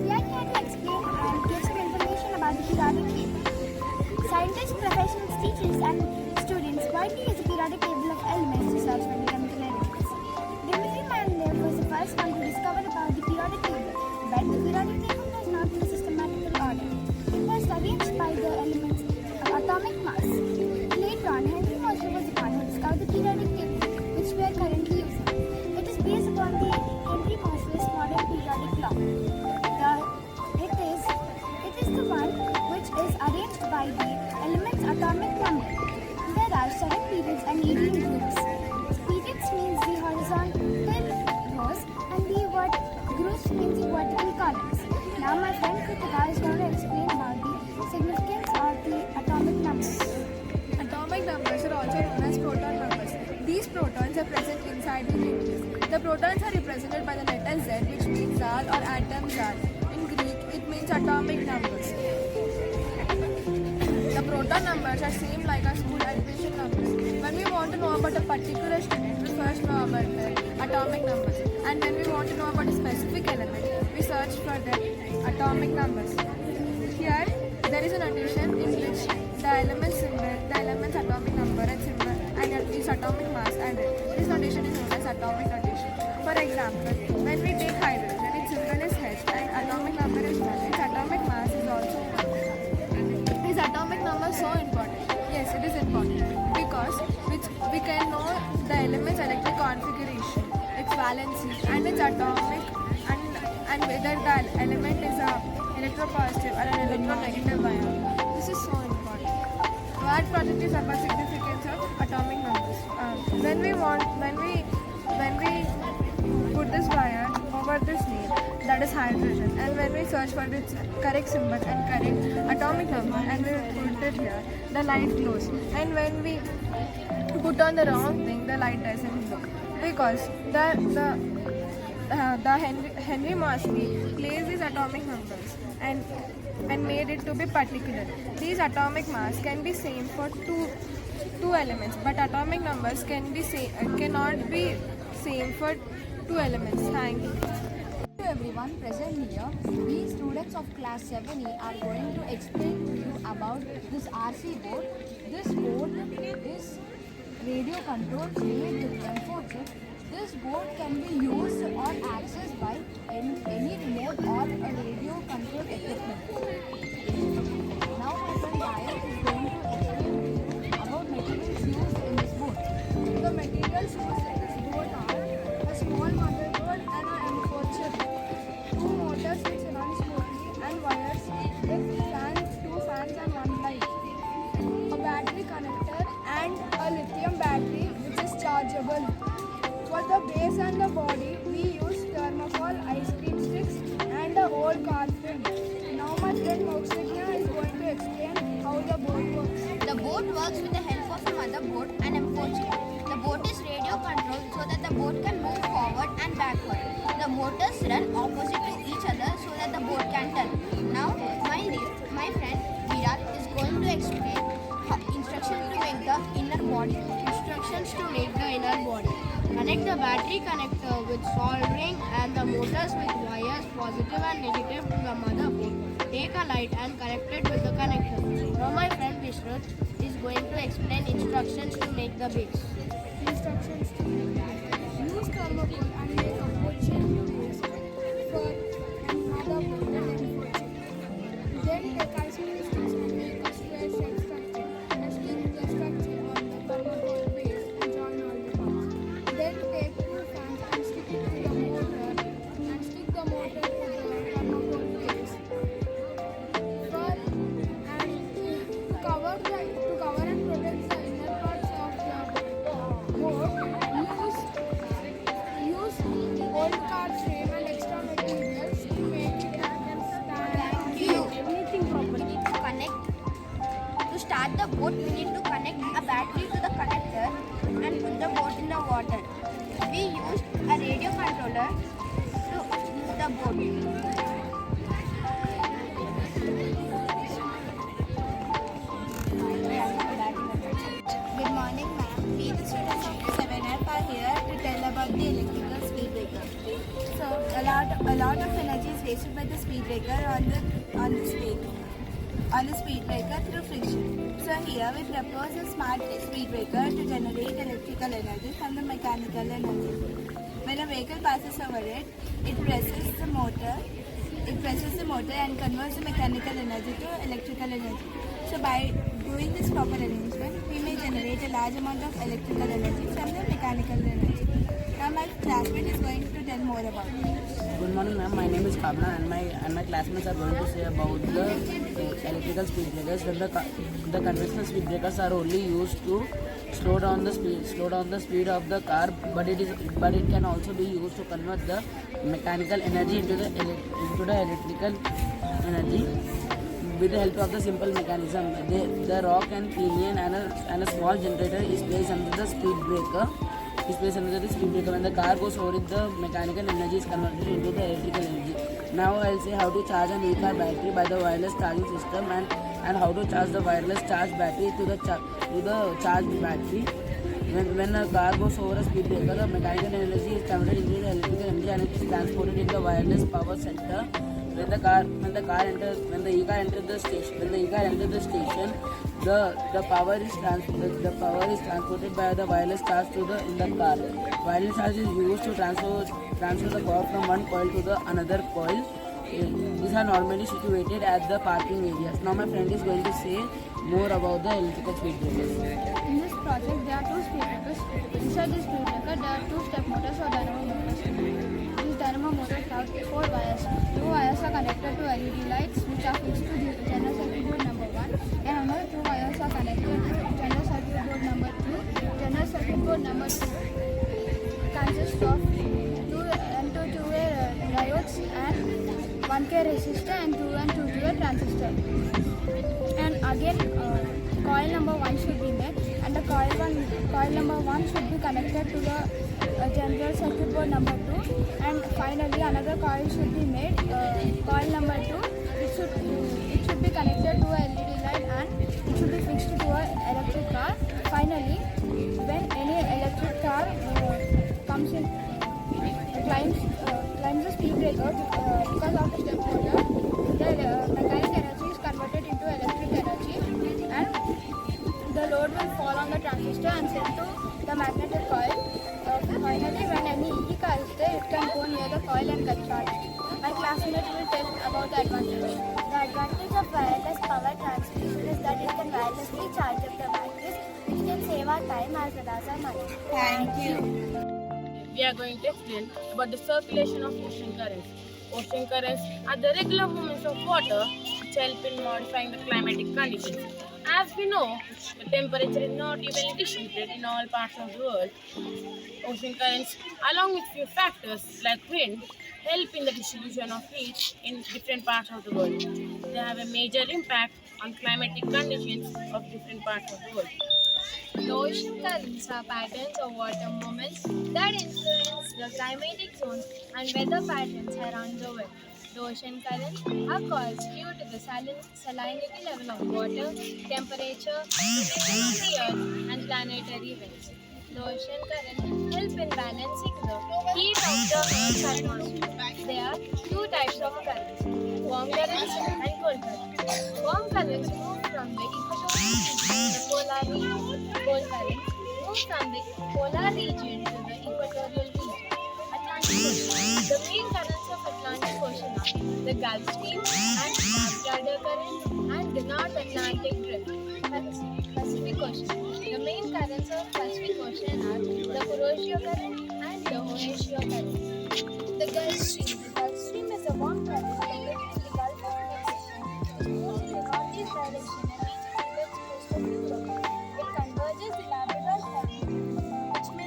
We are here to explain and give some information about the periodic table. Scientists, professionals, teachers and students widely use the periodic table of elements to search for the chemical elements. Dimitri Mendeleev was the first one to discover about the periodic table, but the periodic table was not in systematical order. It was arranged by the elements of atomic mass. Later on, Henry Moseley was the one who discovered the periodic table, which we are currently using. It is based upon the Henry Moseley's modern periodic law. It is the one which is arranged by the element's atomic number. There are 7 periods and 18 groups. Periods means the horizontal rows and the groups means the vertical columns. Now my friend Kritika is going to explain about the significance of the atomic numbers. Atomic numbers are also known as proton numbers. These protons are present inside the nucleus. The protons are represented by the letter Z, which means Zal or atom Zal. In Greek, it means atomic numbers. The proton numbers are same like our school admission numbers. When we want to know about a particular student, we first know about their atomic numbers. And when we want to know about a specific element, we search for their atomic numbers. Here, there is a notation in which the element symbol, the element's atomic number and symbol, and its atomic mass added. This notation is known as atomic notation. For example, when we take hydrogen, its symbol is H and atomic number is 1. Its atomic mass is also 1. Is atomic number so important? Yes, it is important because we can know the element's electric configuration, its valency and its atomic and whether the element is a electropositive or an electronegative ion. This is so important. Our project is about significance of atomic numbers. When we put this wire over this name, that is hydrogen, and when we search for its correct symbol and correct atomic number and we put it here, the light glows. And when we put on the wrong thing, the light doesn't glow because the Henry Moseley placed these atomic numbers and made it to be particular. These atomic mass can be same for two elements, but atomic numbers cannot be same for 2 elements. Thank you. To everyone present here, we students of class 7E are going to explain to you about this RC board. This board is radio controlled made with M4 chip. This board can be used or accessed by any remote or a radio controlled equipment. Now my friend Ryan is going to explain about materials used in this board. The materials used in this board are a small motherboard and an M4 chip, 2 motors which run smoothly and wires with fans, 2 fans and 1 light, a battery connector and a lithium battery which is chargeable. For the base and the body, we use thermocol, ice cream sticks and a old car film. Now my friend Moksha is going to explain how the board works. The board works with the help of a motherboard and M4 chip. The board is radio controlled so that the board can move forward and backward. The motors run opposite to each other so that the board can turn. Now my friend Virat is going to explain instructions to make the inner body. Connect the battery connector with soldering and the motors with wires positive and negative to the motherboard. Take a light and connect it with the connector. Now my friend Vishnu is going to explain instructions to make the base. Instructions to make the base. Use thermocol and make a portion base for motherboard and M4 chip. Then take ice cream sticks and make a square shaped structure. Resting the structure on the thermocol base and join all the parts. Then use old car frame and extra materials to make it everything properly. To start the boat, we need to connect a battery to the connector and put the boat in the water. We used a radio controller to the boat. Good morning, ma'am. We, the students of 7F, are here to tell about the electrical speed breaker. So, a lot of energy is wasted by the speed breaker on the speed breaker through friction. So here we propose a smart speed breaker to generate electrical energy from the mechanical energy. When a vehicle passes over it, it presses the motor and converts the mechanical energy to electrical energy. So by doing this proper arrangement, we may generate a large amount of electrical energy from the mechanical energy. Now my classmate is going to tell more about it. Good morning, ma'am. My name is Kamla, and my classmates are going to say about the electrical speed breakers. When the conventional speed breakers are only used to slow down the speed of the car, but it can also be used to convert the mechanical energy into the electrical energy. With the help of the simple mechanism, the rock and pinion and a small generator is placed under the speed breaker. When the car goes over it, the mechanical energy is converted into the electrical energy. Now I'll say how to charge an e-car battery by the wireless charging system and how to charge the wireless charge battery to the charged battery. When a car goes over a speed breaker, the mechanical energy is converted into the electrical energy and it is transported in the wireless power center. When the e-car enters the station, the power is transported by the wireless charge in the car. Wireless charge is used to transfer the power from one coil to the another coil. These are normally situated at the parking areas. Now my friend is going to say more about the electrical speed breakers. In this project, there are two speed breakers. Inside this speed breaker, there are two step motors or dynamo motors. These dynamo motors have 4 wires. 2 wires are connected to LED lights, which are fixed to the general circuit board number 1, and another 2 wires are connected to general circuit board number 2. General circuit board number 2 consists of 2 and 2-way diodes and 1K resistor and 2 and 2-way transistor. And again, coil number 1 should be made, and the coil number 1 should be connected to the general circuit board number 2, and finally another coil should be made, coil number 2, it should be connected to a LED light and it should be fixed to an electric car. Finally, when any electric car comes in, climbs the speed breaker because of the step motor, the mechanical energy is converted into electric energy and the load will fall on the transistor and sent to the magnetic coil. Finally, when any EV car is there, it can go near the coil and get charged. My classmate will tell about the advantage. The advantage of wireless power transmission is that it can wirelessly charge up the batteries, which can save our time as well as our money. Thank you. We are going to explain about the circulation of ocean currents. Ocean currents are the regular movements of water which help in modifying the climatic conditions. As we know, the temperature is not evenly distributed in all parts of the world. Ocean currents, along with few factors like wind, help in the distribution of heat in different parts of the world. They have a major impact on climatic conditions of different parts of the world. The ocean currents are patterns of water movements that influence the climatic zones and weather patterns around the world. The ocean currents are caused due to the salinity level of water, temperature, rotation of the earth, and planetary events. The ocean currents help in balancing the heat of the Earth's atmosphere. There are 2 types of currents, warm currents and cold currents. Warm currents move from the equatorial region to the polar region. Cold currents move from the polar region to the equatorial region. Atlantic Ocean. The main currents of Atlantic Ocean are the Gulf Stream and Labrador currents and the North Atlantic Drift. Pacific Ocean. The main currents of Pacific Ocean are the Kuroshio current and the Horatio current. The Gulf Stream. The Gulf Stream is a warm current located in the Gulf of Mexico, which moves in the northeast direction and reaches the west coast of Europe. It converges the Labrador current, which may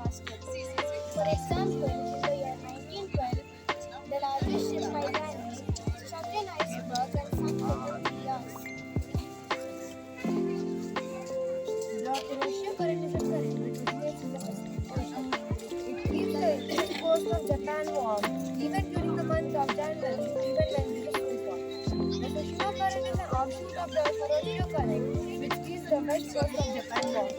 baskets. For example, in the year 1912, the largest ship Titanic struck an iceberg and sank within 3 hours. The Eurasian current is a current which originates in the Pacific Ocean. It keeps the east coast of Japan warm even during the month of January, even when there is snowfall. The Sushima current is an offshoot of the Eurasian current which keeps the west coast of Japan warm.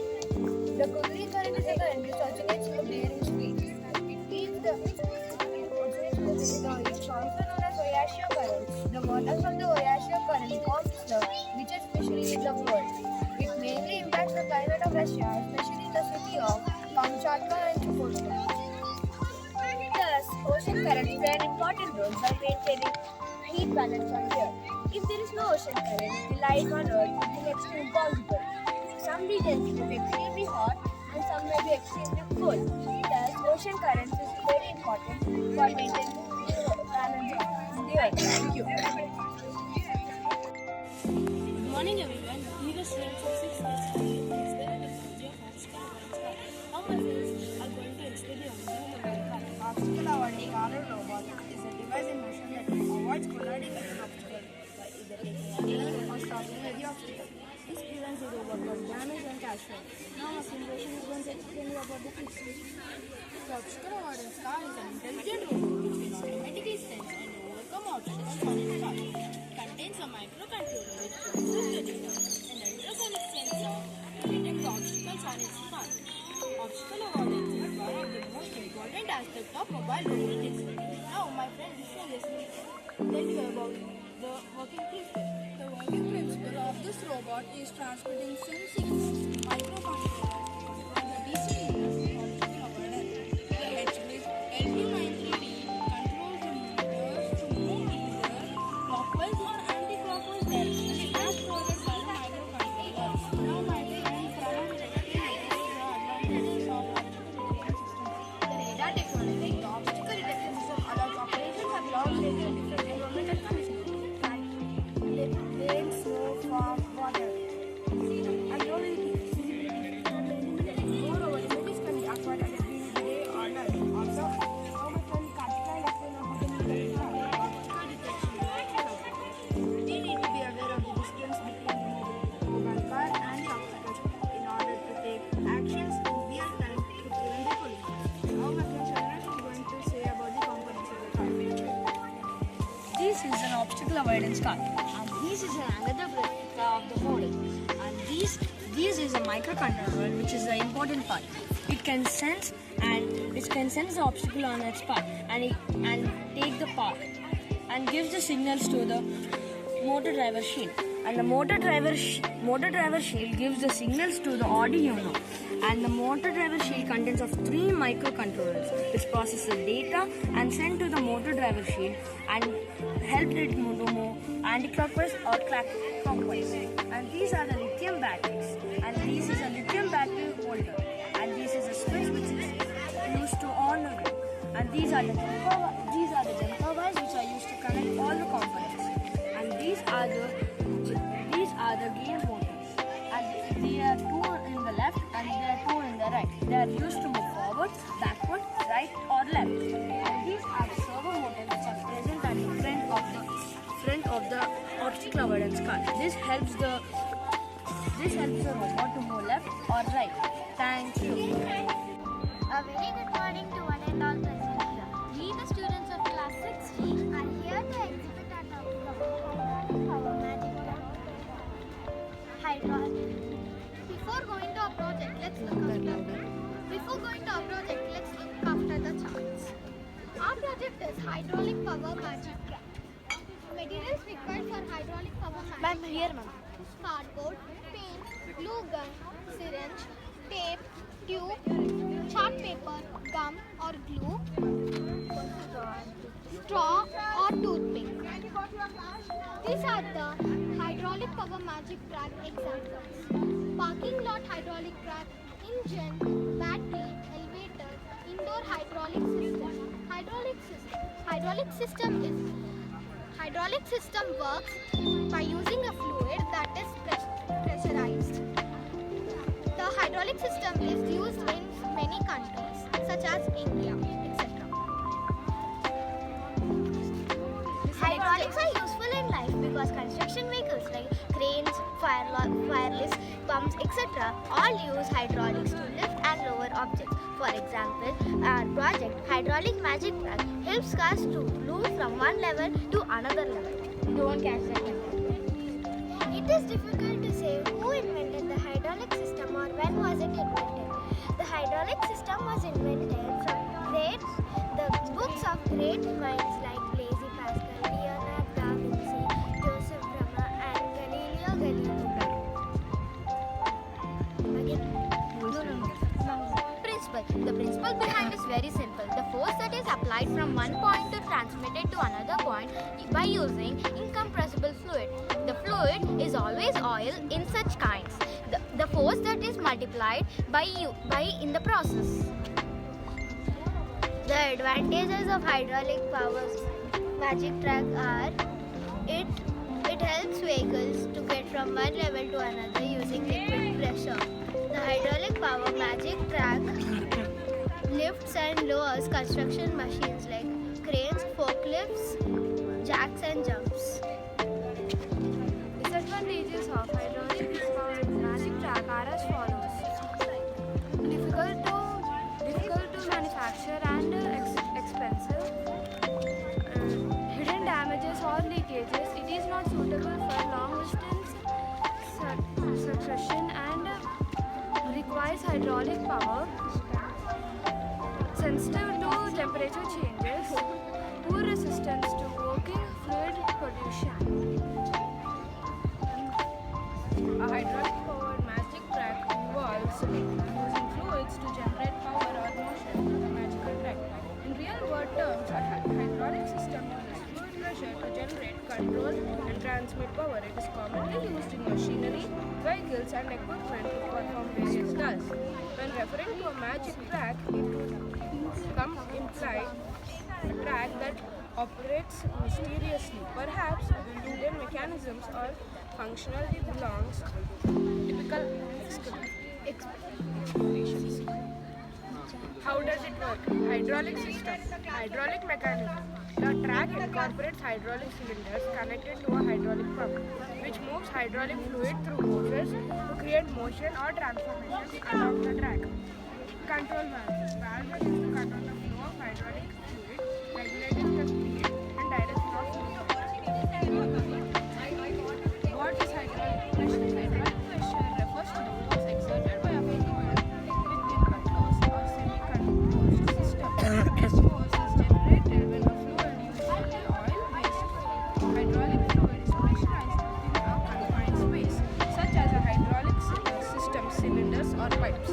The Kugli current is a current which originates from Bering Strait. It leaves the originates from the Illinois. It's also known as Oyashio current. The water from the Oyashio current forms the richest fishery in the world. It mainly impacts the climate of Russia, especially the city of Kamchatka and Chukotka. Thus, ocean currents play an important role by maintaining heat balance on Earth. If there is no ocean current, the life on Earth would be next to impossible. Some regions will be extremely hot and some may be extremely cold. Thus, ocean currents is very important for maintaining the balance of the Earth. Thank you. Good morning everyone. We the students of 6th class explain the technology of obstacle avoidance. Now my friends are going to explain the obstacle avoiding car or robot is a device in motion that avoids colliding with an obstacle by either taking a turn or stopping at the obstacle. This prevents the robot from damage and crash. Now my simulation is going to explain you about the features. The obstacle avoidance car is an intelligent robot which can automatically sense and overcome obstacles on its path. Contains a microcontroller which processes the data and ultrasonic sensor to detect the obstacles on its path. Obstacle avoidance is one of the most important aspects of mobile robotics. Now my friend Cisce is tell you about the working principle. The working principle of this robot is transmitting sensing microcontrollers from the DC unit to obstacle avoidance. The LT93D controls the motors to move either clockwise or anti-clockwise direction as provided by the microcontroller. Now my friend Pranav will explain the advantages of obstacle detection system. The radar technology, the obstacle detection system allows operations at long range and different environmental conditions. Rain, snow, fog, water, and low visibility. Moreover, images can be acquired at any day or night. Also, how my friend Kartika will explain about the obstacle detection. We need to be aware of the distance between the mobile car and the obstacles in order to take actions in real time to prevent the collision. Now my friend Sharan is going to say about the components of the car. This is an obstacle avoidance car. This is another replica of the model, and this is a microcontroller, which is the important part. It can sense the obstacle on its path and take the path and gives the signals to the motor driver shield. And the motor driver shield gives the signals to the Arduino. And the motor driver shield contains of 3 microcontrollers which process the data and send to the motor driver shield and help it to move anti-clockwise or clockwise. And these are the lithium batteries. And this is a lithium battery holder. And this is a switch which is used to on the road. And these are the jumper wires which are used to connect all the components. And these are the gear motors. And there are 2 in the left and there are 2 in the right. They are used to move forward, backward, right or left. And these are the servo motors which are present at the front of the obstacle avoidance car. This helps the robot to move left or right. Thank you. A very good morning to one and all present here. We, the students of class 6B, are here to exhibit our topic of hydraulic power magic hydraulic. Before going to our project, let's look after the charts. Our project is hydraulic power magic trap. Materials required for hydraulic power magic trap: cardboard, paint, glue gun, syringe, tape, tube, chart paper, gum or glue, straw or toothpick. These are the hydraulic power magic track examples: parking lot hydraulic track, engine, battery, elevator, indoor hydraulic system. Hydraulic system works by using a fluid that is pressurized. The hydraulic system is used in many countries. US, India, etc. Hydraulics are useful in life because construction vehicles like cranes, firelifts, pumps, etc. all use hydraulics to lift and lower objects. For example, our project Hydraulic Magic Truck helps cars to move from one level to another level. Don't catch that. It is difficult to say who invented the hydraulic system or when was it invented. The hydraulic system was invented from the books of great minds like Blaise Pascal, Leonardo da Vinci, Joseph Bramah, and Galileo Galilei. Principle. The principle behind is very simple. The force that is applied from one point is transmitted to another point by using incompressible fluid. The fluid is always oil in such kinds. The force that is multiplied by in the process. The advantages of hydraulic power magic truck are it helps vehicles to get from one level to another using liquid pressure. The hydraulic power magic truck lifts and lowers construction machines like cranes, forklifts, jacks and jumps. Disadvantages of hydraulic power magic truck are as follows. Difficult to manufacture and expensive. Hidden damages or leakages. It is not suitable for long distance succession and requires hydraulic power. Sensitive to temperature changes. Poor resistance to working fluid pollution. A hydraulic powered magic truck involves using fluids to generate power or motion to the magical truck. In real world terms, a hydraulic system uses fluid pressure to generate, control and transmit power. It is commonly used in machinery, vehicles and equipment to perform various tasks. When referring to a magic truck, come imply a track that operates mysteriously. Perhaps hidden mechanisms or functionality belongs typical explanations. How does it work? Hydraulic system. Hydraulic mechanism. The track incorporates hydraulic cylinders connected to a hydraulic pump, which moves hydraulic fluid through hoses to create motion or transformations along the track. Control valves. Valves are used to control the flow of hydraulic fluid, regulating the speed and direction of fluid. What is hydraulic pressure? Hydraulic pressure refers to the force exerted by a fluid within a closed or semi-closed system. This force is generated when a fluid, usually oil-based hydraulic fluid, is pressurized within a confined space, such as a hydraulic system, cylinders or pipes.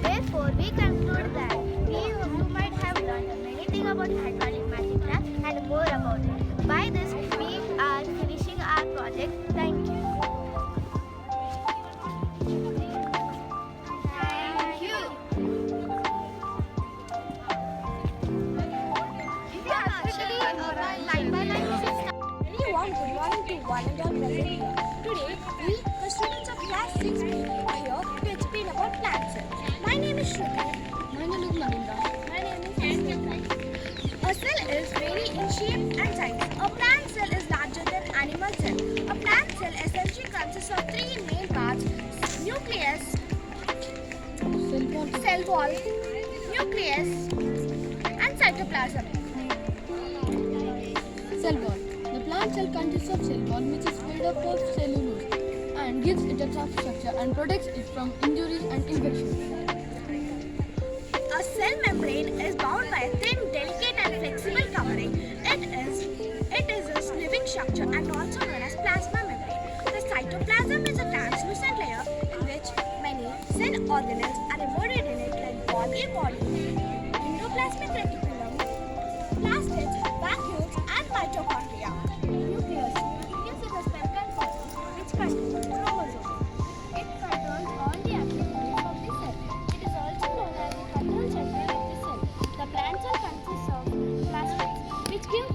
Therefore, we conclude that you might have learned many things about hydraulic magic truck and more about it. By this, we are finishing our project. Thank you. Thank you. Good morning to one and all present here. Today, we, the students of class 6B, are here to explain about plant cells. My name is Shruti. My name is Manindra. My name is Asmita. A cell is vary in shape and size. A plant cell is larger than animal cell. A plant cell essentially consists of three main parts: nucleus, cell wall, nucleus, and cytoplasm. Cell wall. The plant cell consists of cell wall, which is made up of cellulose and gives it a tough structure and protects it from injuries and infections. A cell membrane is bound by a thin, delicate and flexible covering. It is a living structure and also known as plasma membrane. The cytoplasm is a translucent layer in which many cell organelles are embedded in it, like Golgi body, endoplasmic reticulum, plastids, vacuoles and mitochondria. Nucleus. Nucleus is a spherical form which contains chromosomes. It controls all the activities of the cell. It is also known as the control center of the cell. The plant cell consists of plastids which give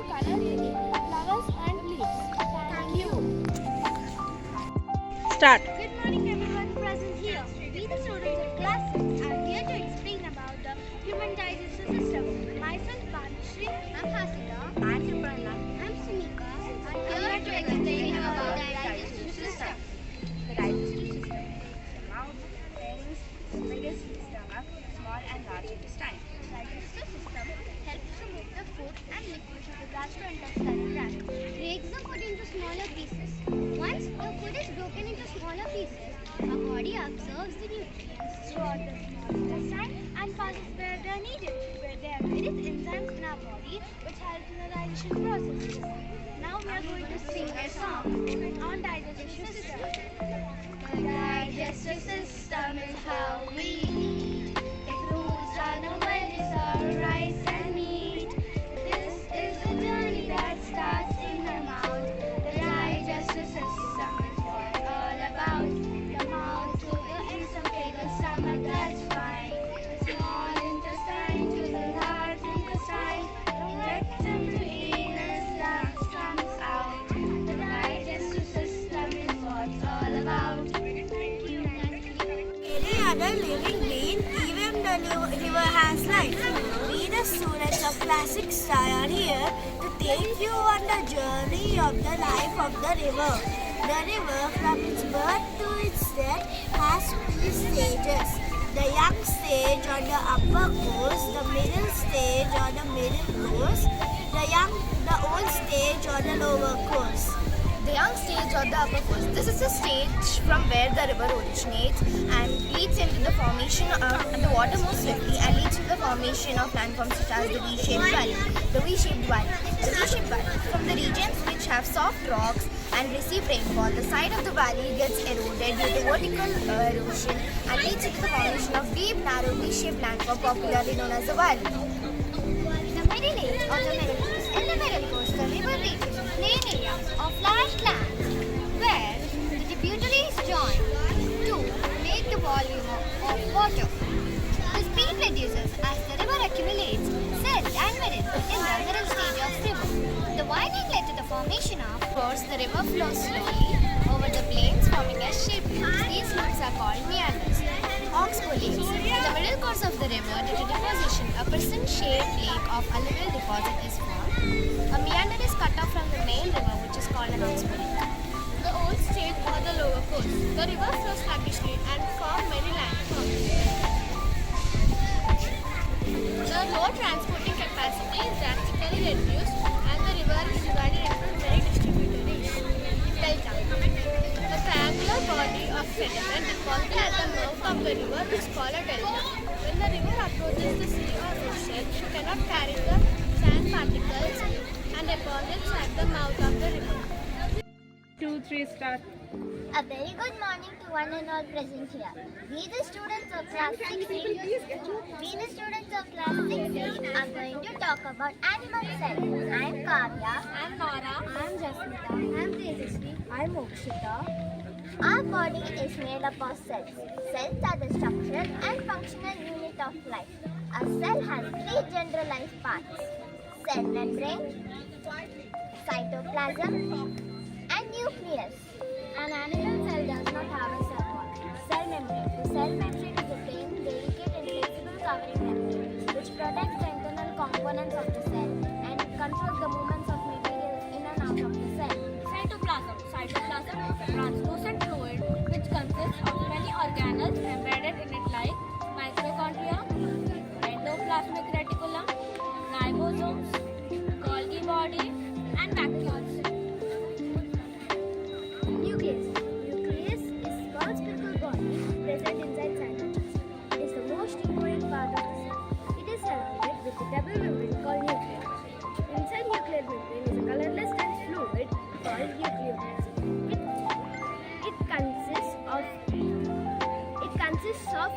color to the flowers and leaves. Thank you. Start. Good morning everyone present here. We the students of class 6 are here to explain about stomach, small and large intestine. Digestive system helps to move the food and liquids to the gastrointestinal tract. Breaks the food into smaller pieces. Once the food is broken into smaller pieces, our body absorbs the nutrients Throughout the small intestine and passes where they are needed, where there are various enzymes in our body which help in the digestion process. Now we are going to sing a song on digestive system. The digestive system is how we eat. The fruits are the veggies or rice and meat. This is the journey that starts in the mouth. The digestive system is what all about. The mouth to the esophagus, the stomach, that's fine. The small intestine to the large intestine. The rectum to anus, that comes out. The digestive system is what's all about. Any other living being, even the river has life. We the students of Class 6 are here to take you on the journey of the life of the river. The river from its birth to its death has 3 stages. The young stage on the upper course, the middle stage on the middle course, the old stage on the lower course. The young stage or the upper course. This is the stage from where the river originates and leads into the formation of the water moves swiftly and leads to the formation of landforms such as the V-shaped valley. The V-shaped valley. The V-shaped valley. From the regions which have soft rocks and receive rainfall, the side of the valley gets eroded due to vertical erosion and leads into the formation of deep, narrow V-shaped landform popularly known as the valley. The middle age or the middle course. In the middle course, the river reaches a plain area of large land where the tributaries join to make the volume of water. The speed reduces as the river accumulates silt and mineral in the middle stage of river. The winding led to the formation of course. The river flows slowly over the plains forming a shaped loops. These loops are called meanders. Oxbow lakes. In the middle course of the river, due to deposition, a crescent-shaped lake of alluvial deposit is formed. A meander is cut off from the main river, which is called an oxbow lake. The old stage or the lower course. The river flows sluggishly and form many landforms. The low transporting capacity is drastically reduced and the river is divided into many distributaries. Delta. The triangular body of sediment deposited at the mouth of the river is called a delta. When the river approaches the sea or ocean, it cannot carry the sand particles and deposits at the mouth of the river. 2, 3, start. A very good morning to one and all present here. We the students of class 16 are going to talk about animal cells. I am Kavya. I am Nora. I am Jasmita. I am Tejasvi. I am Mokshita. Our body is made up of cells. Cells are the structural and functional unit of life. A cell has 3 generalized parts: cell membrane, cytoplasm, and nucleus. An animal cell does not have a cell wall. Cell membrane. The cell membrane is a thin, delicate and flexible covering membrane which protects the internal components of the cell and controls the movements of materials in and out of the cell. Cytoplasm. Cytoplasm is a translucent fluid which consists of many organelles embedded in it like mitochondria, endoplasmic reticulum, ribosomes, Golgi body, and vacuoles. Nucleus. Nucleus is a small spherical body present inside cytoplasm. It is the most important part of the cell. It is surrounded with a double membrane called nucleus. Inside nuclear membrane is a colorless dense fluid called nucleolus. It consists of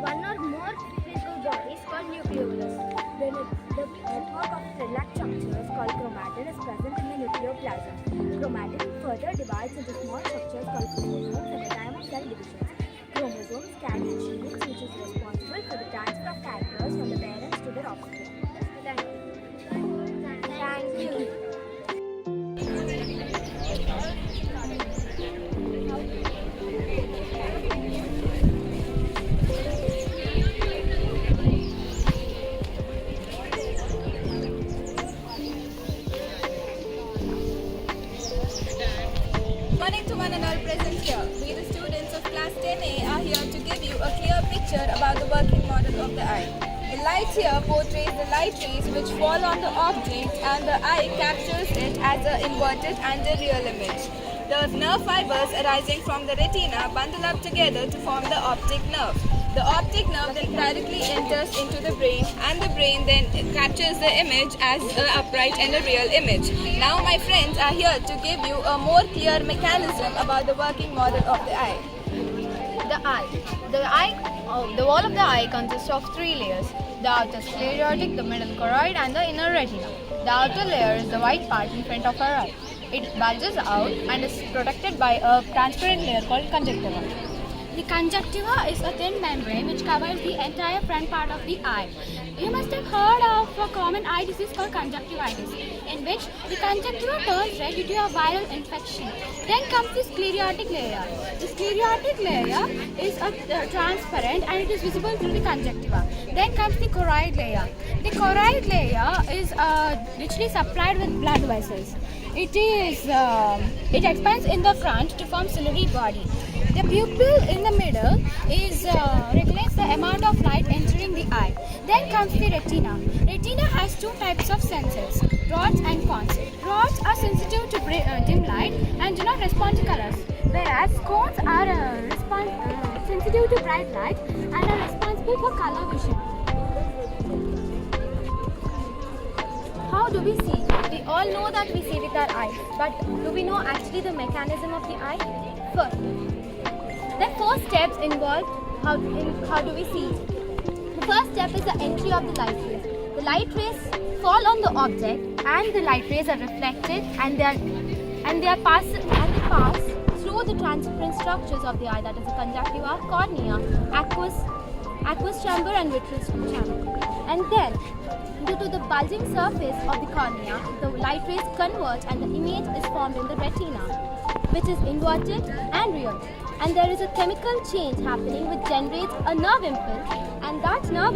one or more spherical bodies called nucleolus. The network of thread-like structures called chromatin is present in the nucleoplasm. Chromatin further divides into small structures called chromosomes at the time of cell division. Chromosomes carry genes which is responsible for the transfer of characters from the parents to their offspring. Thank you. Morning to one and all present here. We the students of class 10A are here to give you a clear picture about the working model of the eye. The light here portrays the light rays which fall on the object and the eye captures it as an inverted and a real image. The nerve fibers arising from the retina bundle up together to form the optic nerve. The optic nerve then directly enters into the brain and the brain then captures the image as an upright and a real image. Now my friends are here to give you a more clear mechanism about the working model of the eye. The wall of the eye consists of three layers: the outer sclerotic, the middle choroid, and the inner retina. The outer layer is the white part in front of our eye. It bulges out and is protected by a transparent layer called conjunctiva. The conjunctiva is a thin membrane which covers the entire front part of the eye. You must have heard of a common eye disease called conjunctivitis, in which the conjunctiva turns red due to a viral infection. Then comes the sclerotic layer. The sclerotic layer is transparent and it is visible through the conjunctiva. Then comes the choroid layer. The choroid layer is richly supplied with blood vessels. It expands in the front to form ciliary body. The pupil in the middle regulates the amount of light entering the eye. Then comes the retina. Retina has two types of sensors, rods and cones. Rods are sensitive to dim light and do not respond to colors, whereas cones are sensitive to bright light and are responsible for color vision. How do we see? We all know that we see with our eyes, but do we know actually the mechanism of the eye? First, there are 4 steps involved. How do we see? The first step is the entry of the light rays. The light rays fall on the object, and the light rays are reflected, and they pass through the transparent structures of the eye, that is the conjunctiva, cornea, aqueous chamber, and vitreous chamber. And then, due to the bulging surface of the cornea, the light rays converge and the image is formed in the retina, which is inverted and real. And there is a chemical change happening which generates a nerve impulse, and that nerve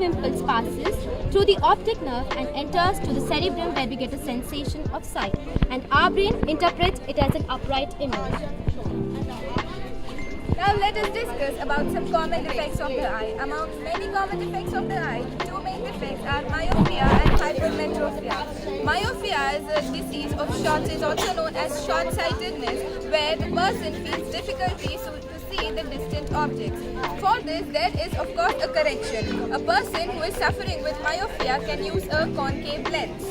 impulse passes through the optic nerve and enters to the cerebrum, where we get a sensation of sight. And our brain interprets it as an upright image. Now let us discuss about some common defects of the eye. Among many common defects of the eye, 2 main defects are myopia and hypermetropia. Myopia is a disease of short, is also known as short-sightedness, where the person feels difficulty to see the distant objects. For this, there is of course a correction. A person who is suffering with myopia can use a concave lens.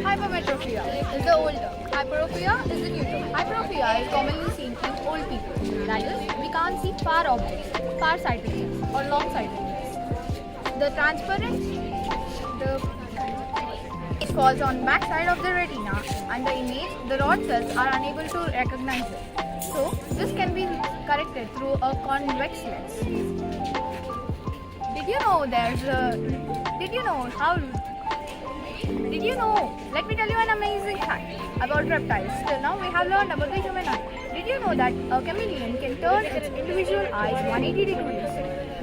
Hypermetropia is the older. Hyperopia is the neuter. Hyperopia is commonly seen in old people. That is, we can't see far objects, far-sightedness or long-sightedness. The transparent, it falls on back side of the retina, and the image, the rod cells are unable to recognize it. So, this can be corrected through a convex lens. Let me tell you an amazing fact about reptiles. Till now we have learned about the human eye. Did you know that a chameleon can turn its individual eyes 180 degrees?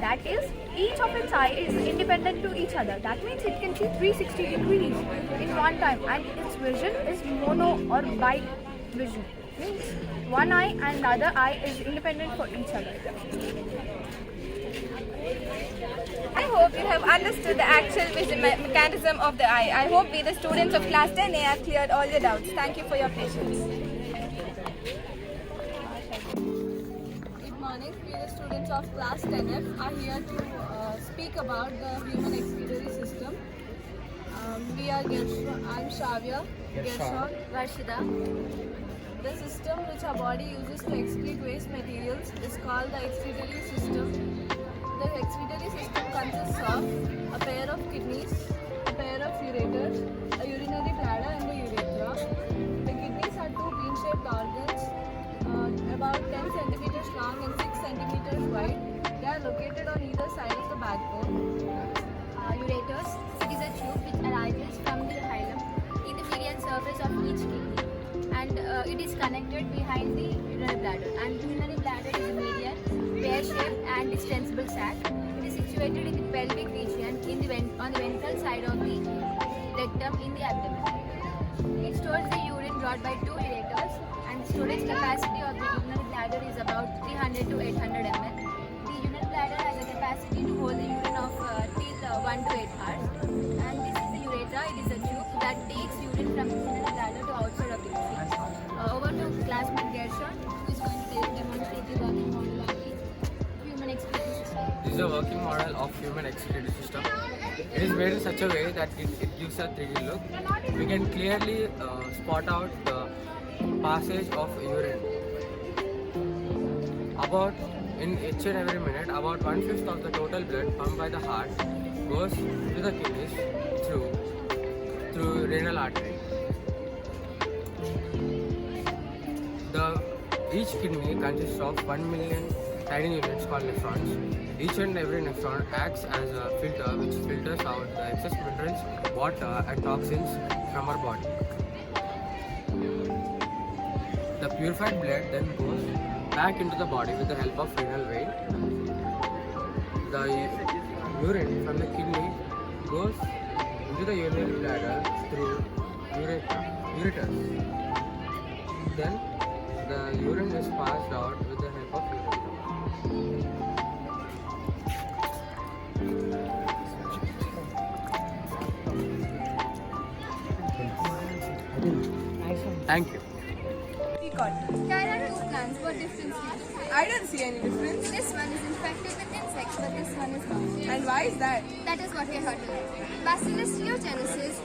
That is, each of its eye is independent to each other. That means it can see 360 degrees in one time, and its vision is mono or bi vision. Means one eye and the other eye is independent for each other. I hope you have understood the actual vision mechanism of the eye. I hope we, the students of class 10A, have cleared all your doubts. Thank you for your patience. Good morning. We, the students of class 10F, are here to speak about the human excretory system. We are I'm Shavya, Gershon, Rashida. The system which our body uses to excrete waste materials is called the excretory system. The excretory system consists of a pair of kidneys, a pair of ureters, a urinary bladder and a urethra. The kidneys are 2 bean-shaped organs, about 10 centimeters long and 6 centimeters wide. They are located on either side of the backbone. Ureters, it is a tube which arises from the hilum in the median surface of each kidney, and it is connected behind the urinary bladder. And the urinary bladder is a median, pear-shaped and distensible sac. It is situated in the pelvic region on the ventral side of the rectum in the abdomen. It stores the urine brought by 2 ureters, and the storage capacity of the urinary bladder is about 700 to 800 ml. The unit bladder has a capacity to hold the urine of till 1 to 8 hours. And this is the urethra. It is a tube that takes urine from inside the bladder to outside of the urine. Over to classmate Gershon, who is going to demonstrate the working model of the human excretory system. This is a working model of human excretory system. It is made in such a way that it gives a 3D look. We can clearly spot out the passage of urine. In each and every minute, about 1/5 of the total blood pumped by the heart goes to the kidneys through renal artery. Each kidney consists of 1 million tiny units called nephrons. Each and every nephron acts as a filter which filters out the excess minerals, water and toxins from our body. The purified blood then goes back into the body with the help of renal vein. The urine from the kidney goes into the urinary bladder through ureters. Then the urine is passed out with the help of urethra. Thank you. Here are two plants. What difference do you see? I don't see any difference. This one is infected with insects, but this one is not. And why is that? That is what we are here to learn. Bacillus thuringiensis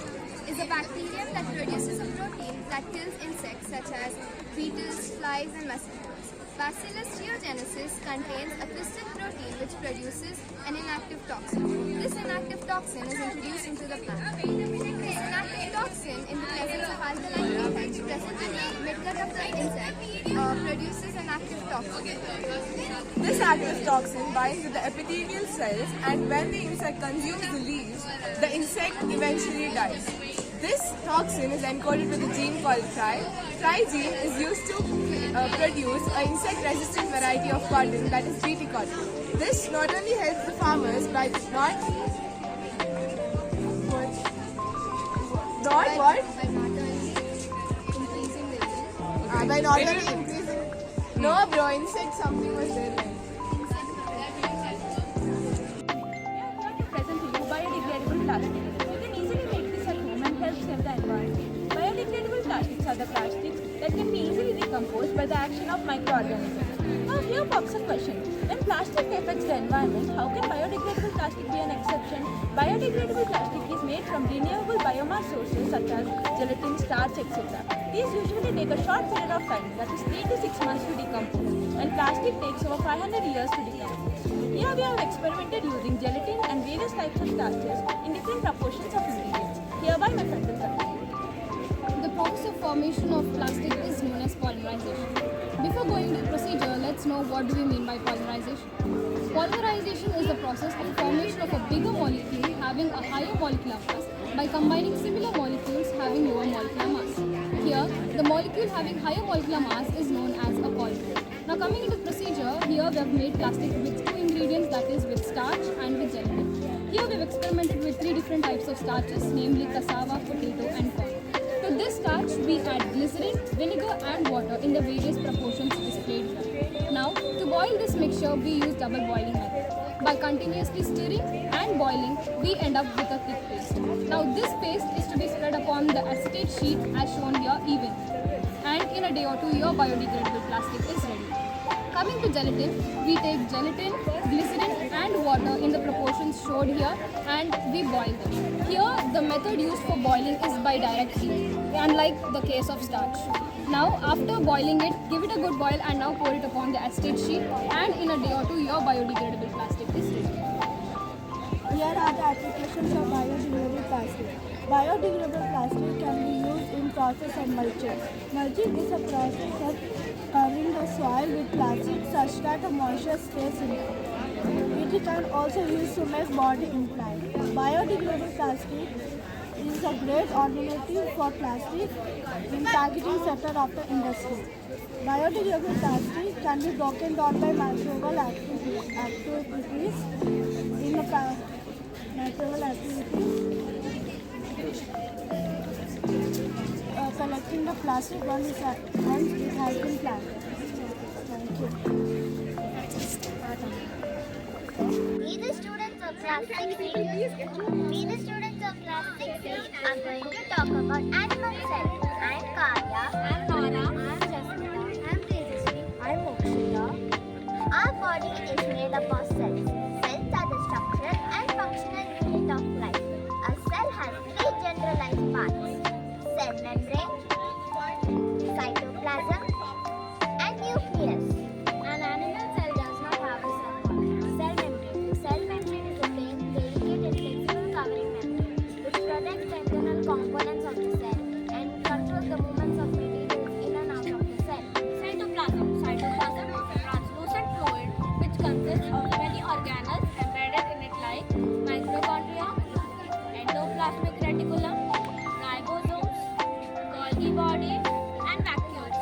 is a bacterium that produces a protein that kills insects such as beetles, flies, and mosquitoes. Bacillus thuringiensis contains a twisted protein which produces an inactive toxin. This inactive toxin is introduced into the plant. This inactive toxin, in the presence of alkaline pH present in the midgut of the insect, produces an active toxin. This active toxin binds with the epithelial cells, and when the insect consumes the leaves, the insect eventually dies. This toxin is encoded with a gene called Tri. Tri gene is used to produce an insect-resistant variety of cotton, that is BT cotton. This not only helps the farmers by not only increasing. No, bro, insect something was there. Present to you biodegradable plastic. You can easily make this at home and help save the environment. Biodegradable plastics are the plastics that can be easily decomposed by the action of microorganisms. Now here pops a question. When plastic affects the environment, how can biodegradable plastic be an exception? Biodegradable plastic is made from renewable biomass sources such as gelatin, starch, etc. These usually take a short period of time, that is 3 to 6 months to decompose, and plastic takes over 500 years to decompose. Here we have experimented using gelatin and various types of starches in different proportions of ingredients. Hereby my friend will continue. The process of formation of plastic is known as polymerization. Before going to the procedure, let's know what do we mean by polymerization. Polymerization is the process of formation of a bigger molecule having a higher molecular mass by combining similar molecules having lower molecular mass. Here, the molecule having higher molecular mass is known as a polymer. Now coming into procedure, here we have made plastic with two ingredients, that is with starch and with gelatin. Here we have experimented with 3 different types of starches, namely cassava, potato and corn. To this starch, we add glycerin, vinegar and water in the various proportions displayed here. Now, to boil this mixture, we use double boiling method. By continuously stirring and boiling, we end up with a thick paste. Now, this paste is to be spread upon the acetate sheet as shown here evenly. And in a day or two, your biodegradable plastic is ready. Coming to gelatin, we take gelatin, glycerin and water in the proportions showed here and we boil them. Here, the method used for boiling is by direct heat, unlike the case of starch. Now, after boiling it, give it a good boil and now pour it upon the acetate sheet, and in a day or two, your biodegradable plastic is ready. Here are the applications of biodegradable plastic. Biodegradable plastic can be used in process of mulching. Mulching is a process of covering the soil with plastic such that the moisture stays in it. It can also used to make body implants. Biodegradable plastic is a great alternative for plastic in packaging sector of the industry. Biodegradable plastic can be broken down by microbial activities in the microbial activities. Collecting the plastic once it has been planted. Thank you. Class 6C. We, the students of Class 6C, are going to talk about animal cells. I'm Kavya. I'm Nora. I'm Jasmita. I'm Tejasvi. I'm Mokshita. Our body is made up of cells. Cells are the structural and functional unit of life. A cell has three generalized parts: cell membrane, cytoplasm, and nucleus. An animal cell does not have a cell wall. Cell membrane. The cell membrane is a thin, delicate, and flexible covering membrane which protects the internal components of the cell and controls the movements of materials in and out of the cell. Cytoplasm. Cytoplasm is a translucent fluid which consists of many organelles embedded in it like mitochondria, endoplasmic reticulum, ribosomes, Golgi body, and vacuoles.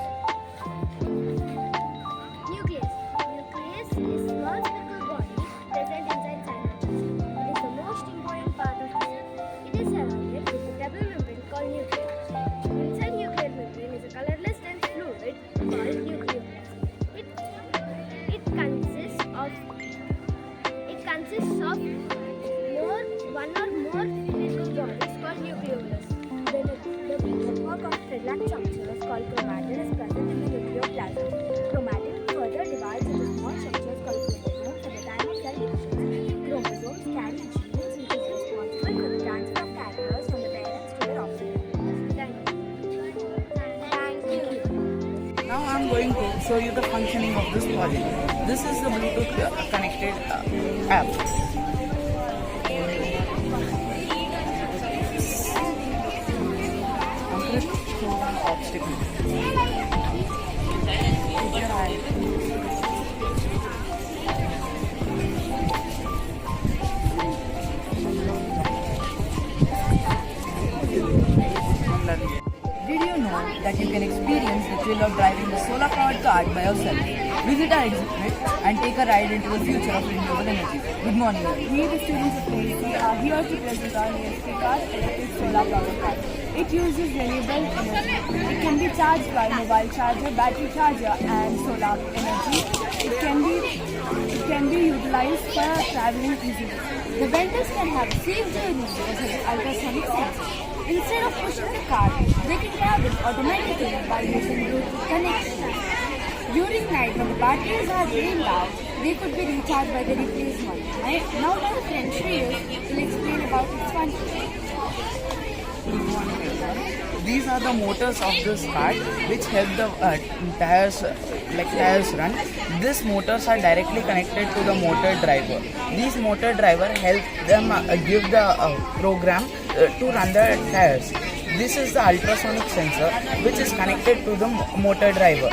Nucleus. Nucleus is small spherical body present inside cytoplasm. It is the most important part of the cell. It is surrounded with a double membrane called nucleus. Inside nuclear membrane is a colorless dense fluid called nucleus. It consists of one or more spherical bodies called nucleolus. The network of thread-like structures called chromatin is present in the nucleoplasm. Chromatin further divides into small structures called chromosomes at the time of cell division. Chromosomes carry genes which is responsible for the transfer of characters from the parents to their offspring. Thank you. Now I am going to show you the functioning of this project. This is the Bluetooth connected app. I'm going to show one obstacle. Keep your eye. Did you know that you can experience the thrill of driving the solar-powered car by yourself? Visit our exhibit and take a ride into the future of renewable energy. Good morning. We, the students of PhD, are here to present our ESP car, electric solar powered car. It uses renewable energy. It can be charged by mobile charger, battery charger, and solar energy. It can be utilized for traveling easily. The vendors can have a safe journey because of ultrasonic sensor. Instead of pushing the car, they can travel automatically by using Bluetooth connection. During night, when the batteries are drained out, they could be recharged by the replacement. Now my friend Shreyas will explain about its function. These are the motors of this car which help the tires run. These motors are directly connected to the motor driver. These motor driver help them give the program to run the tires. This is the ultrasonic sensor which is connected to the motor driver.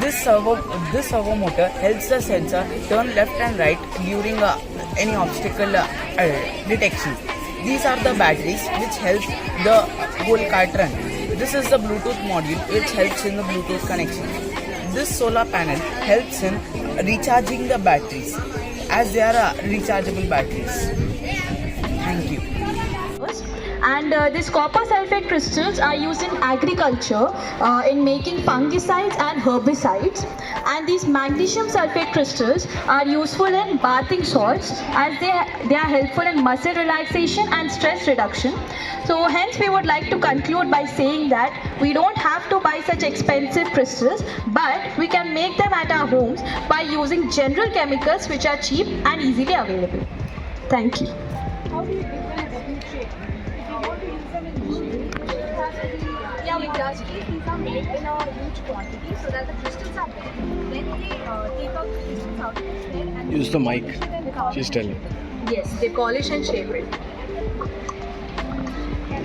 This servo motor helps the sensor turn left and right during any obstacle detection. These are the batteries which help the whole cart run. This is the Bluetooth module which helps in the Bluetooth connection. This solar panel helps in recharging the batteries as they are rechargeable batteries. Thank you. And these copper sulfate crystals are used in agriculture in making fungicides and herbicides. And these magnesium sulfate crystals are useful in bathing salts as they are helpful in muscle relaxation and stress reduction. So hence we would like to conclude by saying that we don't have to buy such expensive crystals, but we can make them at our homes by using general chemicals which are cheap and easily available. Thank you. How do you define a double shape? If you want to use them in machinery, it has to be these are made in a huge quantity so that the crystals are big. Then they take out the crystals out of the thread and use the mic. She's telling. Yes, they polish and shape it.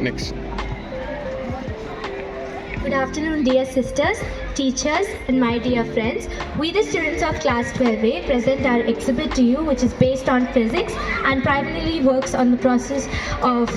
Next. Good afternoon, dear sisters, teachers, and my dear friends. We, the students of Class 12A, present our exhibit to you, which is based on physics and primarily works on the process of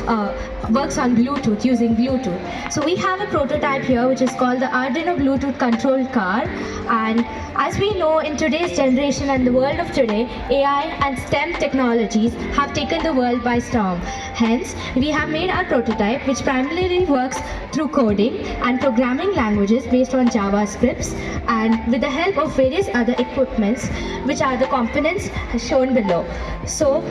works on Bluetooth, using Bluetooth. So we have a prototype here, which is called the Arduino Bluetooth control car. And as we know, in today's generation and the world of today, AI and STEM technologies have taken the world by storm. Hence, we have made our prototype, which primarily works through coding and programming languages based on Java, scripts, and with the help of various other equipments, which are the components shown below. So,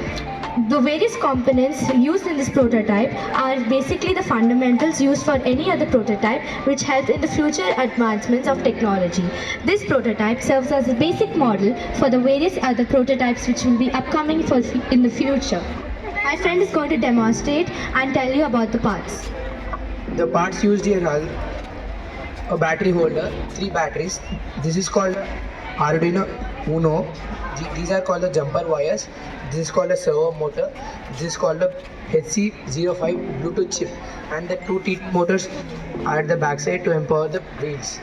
the various components used in this prototype are basically the fundamentals used for any other prototype, which help in the future advancements of technology. This prototype serves as a basic model for the various other prototypes which will be upcoming in the future. My friend is going to demonstrate and tell you about the parts. The parts used here are a battery holder, 3 batteries. This is called Arduino Uno. These are called the jumper wires. This is called a servo motor. This is called a HC05 Bluetooth chip. And the 2 teeth motors are at the backside to empower the wheels.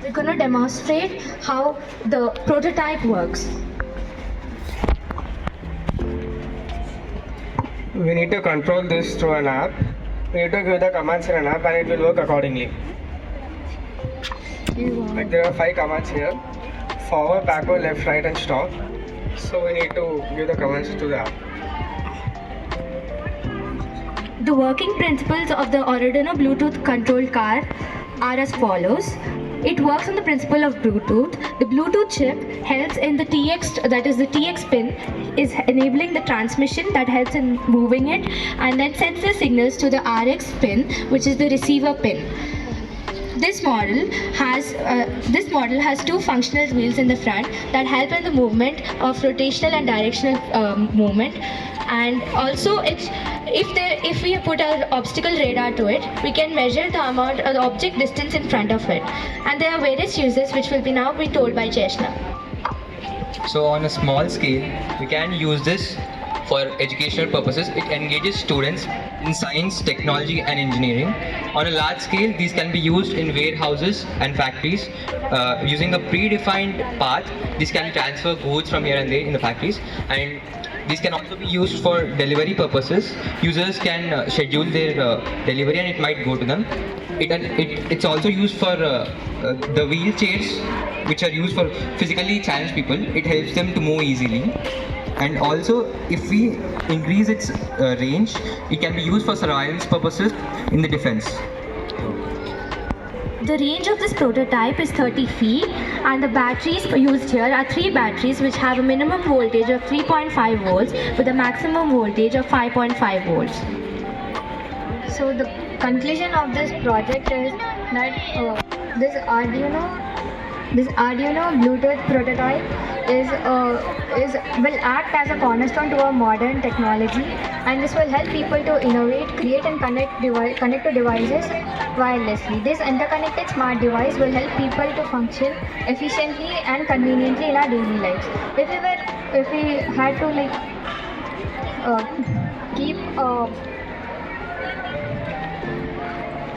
We're going to demonstrate how the prototype works. We need to control this through an app. We need to give the commands in an app and it will work accordingly. Like there are 5 commands here: forward, backward, left, right and stop. So we need to give the commands to the app. The working principles of the Arduino Bluetooth controlled car are as follows. It works on the principle of Bluetooth. The Bluetooth chip helps in the TX, that is the TX pin, is enabling the transmission that helps in moving it, and then sends the signals to the RX pin, which is the receiver pin. This model has 2 functional wheels in the front that help in the movement of rotational and directional movement, and also if we put our obstacle radar to it, we can measure the amount of the object distance in front of it. And there are various uses which will now be told by Jeshna. So on a small scale, we can use this for educational purposes. It engages students in science, technology and engineering. On a large scale, these can be used in warehouses and factories. Using a predefined path, these can transfer goods from here and there in the factories, and these can also be used for delivery purposes. Users can schedule their delivery and it might go to them. It's also used for the wheelchairs, which are used for physically challenged people. It helps them to move easily. And also, if we increase its range, it can be used for surveillance purposes in the defense. The range of this prototype is 30 feet, and the batteries used here are 3 batteries which have a minimum voltage of 3.5 volts with a maximum voltage of 5.5 volts. So the conclusion of this project is that this Arduino Bluetooth prototype will act as a cornerstone to a modern technology, and this will help people to innovate, create and connect to devices wirelessly. This interconnected smart device will help people to function efficiently and conveniently in our daily lives. If we had to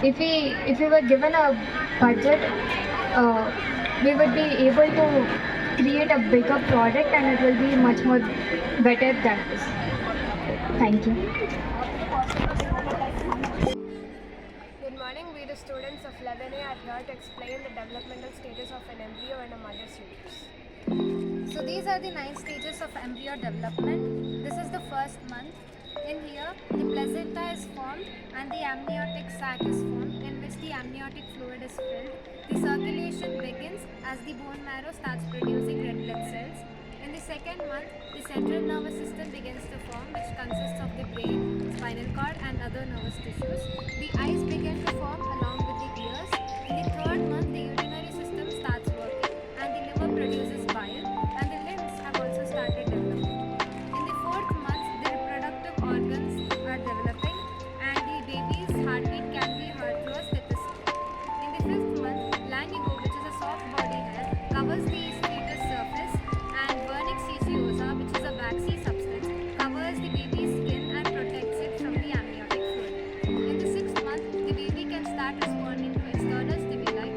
if we were given a budget, we would be able to create a bigger product and it will be much more better than this. Thank you. Good morning, we the students of 11A are here to explain the developmental stages of an embryo and a mother's uterus. So these are the 9 stages of embryo development. This is the first month. In here, the placenta is formed and the amniotic sac is formed, in which the amniotic fluid is filled. The circulation begins as the bone marrow starts producing red blood cells. In the second month, the central nervous system begins to form, which consists of the brain, spinal cord and other nervous tissues. The eyes begin to form along with the ears. In the third month, the urinary system starts working and the liver produces bile, and the limbs have also started developing. In the fourth month, the reproductive organs are developing and the baby's heartbeat can be heard through a stethoscope. In the fifth month, lanigo, which is a soft body hair, covers the fetus surface, and vernix caseosa, which is a waxy substance, covers the baby's skin and protects it from the amniotic fluid. In the sixth month, the baby can start responding to external stimuli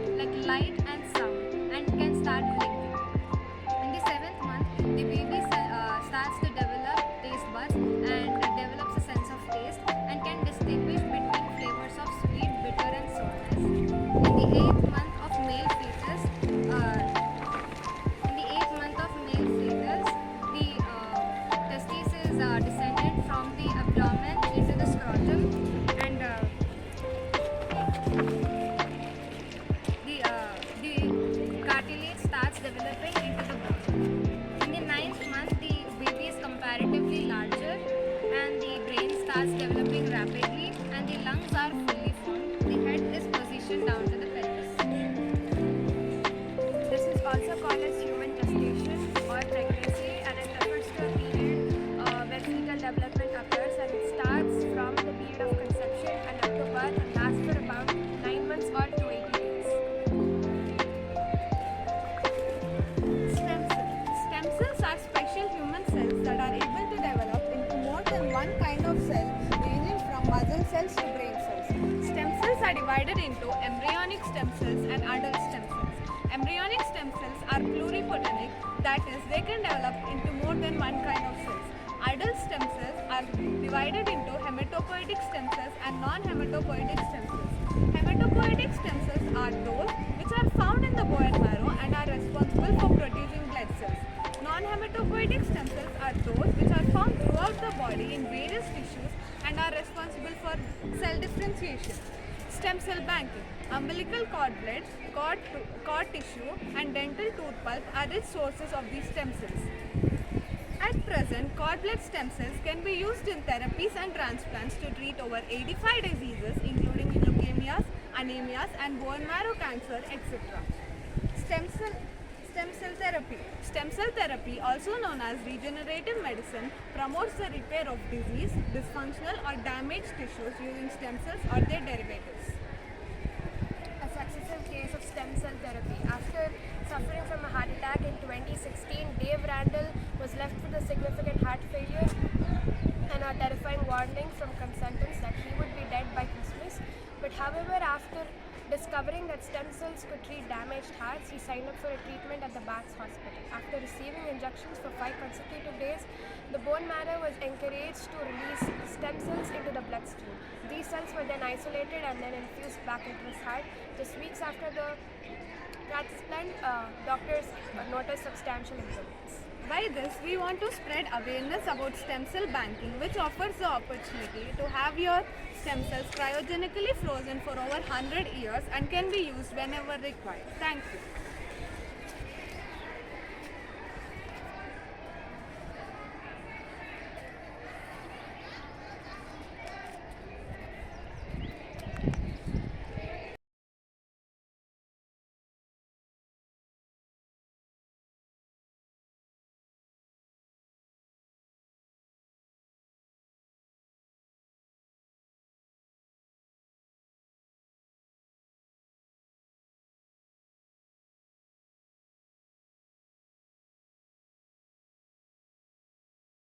cells to brain cells. Stem cells are divided into embryonic stem cells and adult stem cells. Embryonic stem cells are pluripotenic, that is, they can develop into more than one kind of cells. Adult stem cells are divided into hematopoietic stem cells and non-hematopoietic stem cells. Hematopoietic stem cells are those which are found in the bone marrow and are responsible for producing blood cells. Non-hematopoietic stem cells are those which are found throughout the body in various tissues and are responsible for cell differentiation. Stem cell banking. Umbilical cord blades, cord tissue and dental tooth pulp are rich sources of these stem cells. At present, cord blood stem cells can be used in therapies and transplants to treat over 85 diseases including leukemias, anemias and bone marrow cancer, etc. Stem cell therapy. Stem cell therapy, also known as regenerative medicine, promotes the repair of disease, dysfunctional or damaged tissues using stem cells or their derivatives. A successive case of stem cell therapy. After suffering from a heart attack in 2016, Dave Randall was left with a significant heart failure and a terrifying warning from consultants that he would be dead by Christmas. But however, after discovering that stem cells could treat damaged hearts, he signed up for a treatment at the Baths Hospital. After receiving injections for 5 consecutive days, the bone marrow was encouraged to release stem cells into the bloodstream. These cells were then isolated and then infused back into his heart. Just weeks after the transplant, doctors noticed substantial improvements. By this, we want to spread awareness about stem cell banking, which offers the opportunity to have your stem cells cryogenically frozen for over 100 years and can be used whenever required. Thank you.